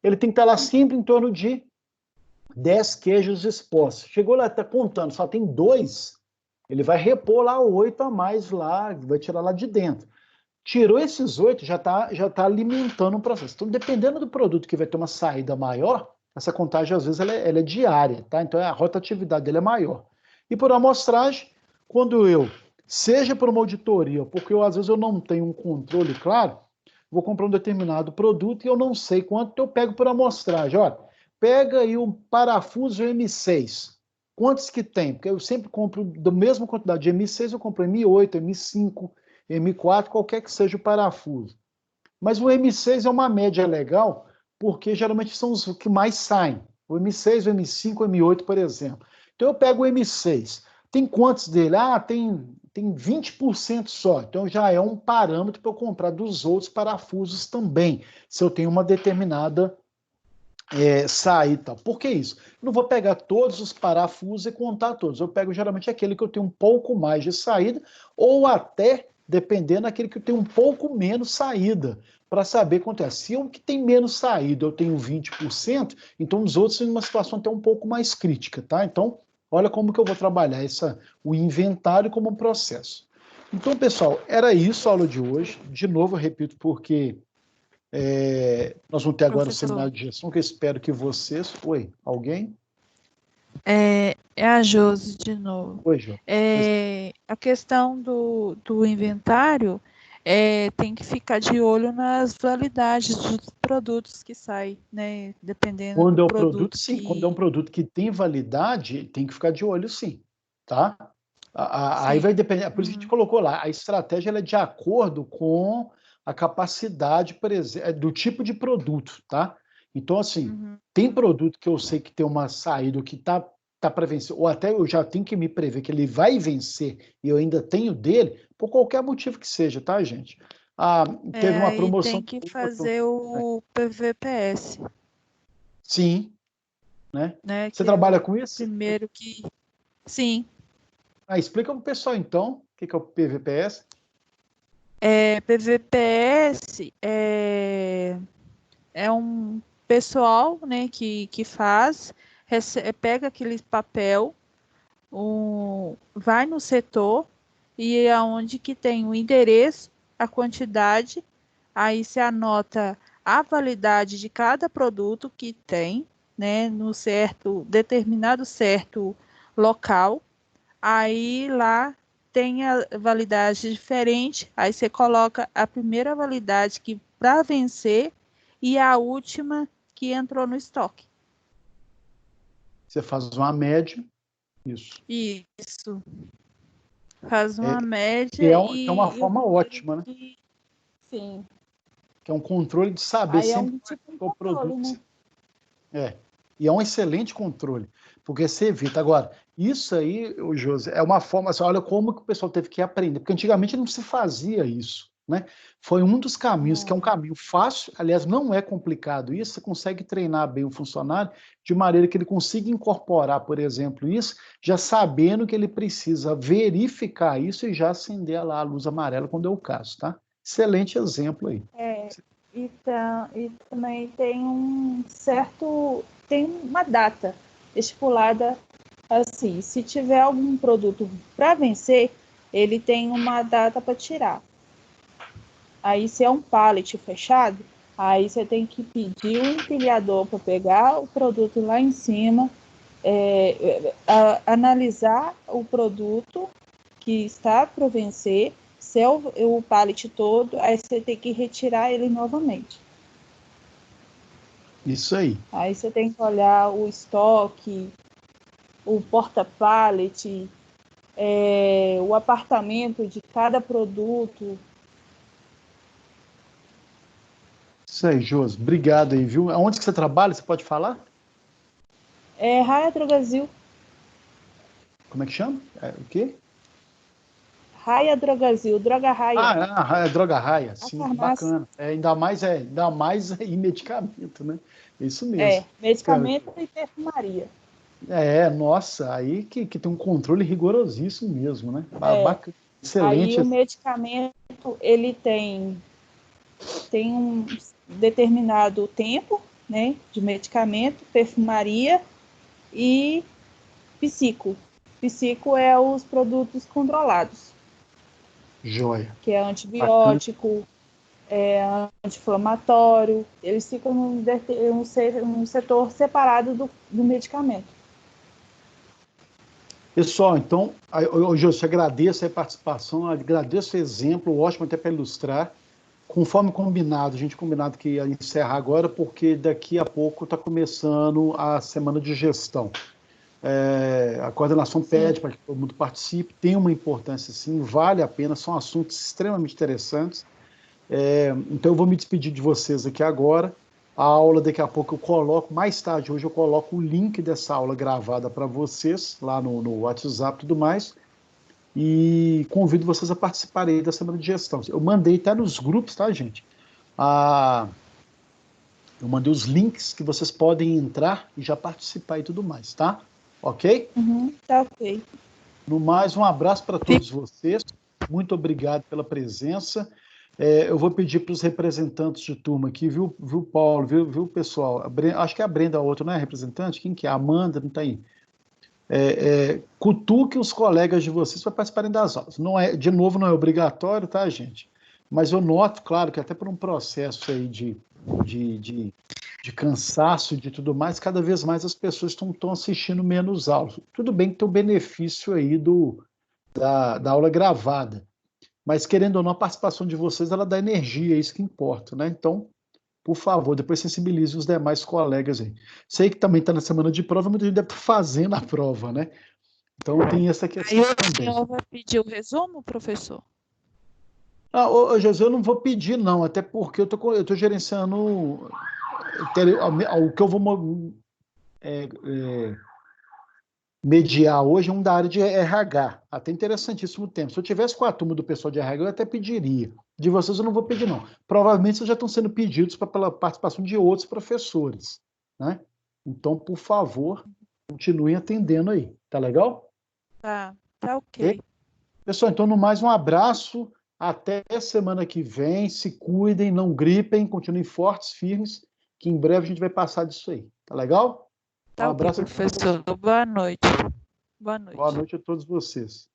Ele tem que estar lá sempre em torno de 10 queijos expostos. Chegou lá, está contando, só tem 2, ele vai repor lá 8 a mais lá, vai tirar lá de dentro. Tirou esses 8, já tá alimentando o processo. Então, dependendo do produto que vai ter uma saída maior, essa contagem, às vezes, ela é diária, tá? Então, a rotatividade dele é maior. E por amostragem, quando seja por uma auditoria, porque às vezes eu não tenho um controle claro, vou comprar um determinado produto e eu não sei quanto, eu pego por amostragem. Olha, pega aí um parafuso M6. Quantos que tem? Porque eu sempre compro da mesma quantidade de M6, eu compro M8, M5, M4, qualquer que seja o parafuso. Mas o M6 é uma média legal, porque geralmente são os que mais saem. O M6, o M5, o M8, por exemplo. Então eu pego o M6. Tem quantos dele? Tem 20% só. Então já é um parâmetro para eu comprar dos outros parafusos também, se eu tenho uma determinada saída. Por que isso? Eu não vou pegar todos os parafusos e contar todos. Eu pego geralmente aquele que eu tenho um pouco mais de saída, ou até, dependendo, aquele que eu tenho um pouco menos saída, para saber quanto é. Se o que tem menos saída eu tenho 20%, então os outros em uma situação até um pouco mais crítica, tá? Então, olha como que eu vou trabalhar o inventário como um processo. Então, pessoal, era isso a aula de hoje. De novo, eu repito, porque nós vamos ter agora um seminário de gestão, que eu espero que vocês... Oi, alguém? É a Josi de novo. Oi, Jô. A questão do inventário tem que ficar de olho nas validades dos produtos que saem, né? Dependendo Quando do é um produto sim. que... Quando é um produto que tem validade, tem que ficar de olho, sim. Tá? Aí Sim. vai depender... Por isso que a gente colocou lá. A estratégia ela é de acordo com a capacidade, por exemplo, do tipo de produto, tá? Então, assim, tem produto que eu sei que tem uma saída que tá para vencer, ou até eu já tenho que me prever que ele vai vencer e eu ainda tenho dele, por qualquer motivo que seja, tá, gente? Teve uma Aí promoção. tem que fazer o PVPS, Sim, né? né? Você Que é trabalha o com isso? primeiro que... Sim. Explica para o pessoal, então, o que é o PVPS. PVPS é um pessoal, né, que faz, pega aquele papel, vai no setor e é onde que tem o endereço, a quantidade, aí se anota a validade de cada produto que tem, né, no determinado certo local, aí lá tem a validade diferente, aí você coloca a primeira validade que para vencer e a última que entrou no estoque. Você faz uma média, isso. Isso. Faz uma Que média é uma e o forma primeiro ótima, né? que... Sim. Que é um controle de saber Aí é sempre um tipo de qual controle, produto. né? É. E é um excelente controle, porque você evita. Agora, isso aí, o José, é uma forma, assim, olha como que o pessoal teve que aprender, porque antigamente não se fazia isso, né? Foi um dos caminhos, que é um caminho fácil, aliás, não é complicado isso, você consegue treinar bem o funcionário de maneira que ele consiga incorporar, por exemplo, isso, já sabendo que ele precisa verificar isso e já acender lá a luz amarela quando é o caso, tá? Excelente exemplo aí. E também tem uma data estipulada, assim, se tiver algum produto para vencer, ele tem uma data para tirar. Aí, se é um pallet fechado, aí você tem que pedir um empilhador para pegar o produto lá em cima, analisar o produto que está para vencer, se é o pallet todo, aí você tem que retirar ele novamente. Isso aí. Aí você tem que olhar o estoque, o porta-pallet, o apartamento de cada produto. Isso aí, Josi. Obrigado aí, viu? Onde que você trabalha? Você pode falar? Raia Drogasil. Como é que chama? O quê? Raia Drogasil, Droga Raia. É Droga Raia, sim, farmácia. bacana. Ainda mais em medicamento, né? Isso mesmo. Medicamento e perfumaria. Nossa, aí que tem um controle rigorosíssimo mesmo, né? Bacana, excelente. Aí o medicamento, ele tem um determinado tempo, né, de medicamento, perfumaria e psico. Psico é os produtos controlados. Joia. Que é antibiótico, anti-inflamatório. Eles ficam num setor separado do medicamento. Pessoal, então, hoje eu te agradeço a participação, agradeço o exemplo, ótimo até para ilustrar. Conforme combinado, a gente combinado que ia encerrar agora, porque daqui a pouco está começando a semana de gestão. A coordenação pede para que todo mundo participe, tem uma importância sim, vale a pena, são assuntos extremamente interessantes. Então eu vou me despedir de vocês aqui agora. A aula daqui a pouco eu coloco, mais tarde hoje eu coloco o link dessa aula gravada para vocês, lá no WhatsApp e tudo mais, e convido vocês a participarem da semana de gestão. Eu mandei até nos grupos, tá, gente? Eu mandei os links que vocês podem entrar e já participar e tudo mais, tá? Ok? Tá ok. No mais, um abraço para todos vocês. Muito obrigado pela presença. Eu vou pedir para os representantes de turma aqui, viu Paulo, viu pessoal? Acho que a Brenda é outra, não é representante? Quem que é? A Amanda, não está aí. Cutuque os colegas de vocês para participarem das aulas. De novo, não é obrigatório, tá, gente? Mas eu noto, claro, que até por um processo aí de cansaço e de tudo mais, cada vez mais as pessoas estão assistindo menos aulas. Tudo bem que tem o benefício aí da aula gravada, mas querendo ou não, a participação de vocês, ela dá energia, é isso que importa, né? Então, por favor, depois sensibilize os demais colegas aí. Sei que também está na semana de prova, muita gente deve estar fazendo a prova, né? Então tem essa questão aí também. O senhor vai pedir o resumo, professor? José, eu não vou pedir, não, até porque eu tô gerenciando o que eu vou mediar hoje é um da área de RH. Até interessantíssimo tempo. Se eu tivesse com a turma do pessoal de RH, eu até pediria. De vocês eu não vou pedir, não. Provavelmente vocês já estão sendo pedidos pela participação de outros professores, né? Então, por favor, continuem atendendo aí. Tá legal? Tá ok. Pessoal, então, no mais, um abraço. Até semana que vem. Se cuidem, não gripem, continuem fortes, firmes, que em breve a gente vai passar disso aí. Tá legal? Tá Um abraço, professor. Boa noite. Boa noite a todos vocês.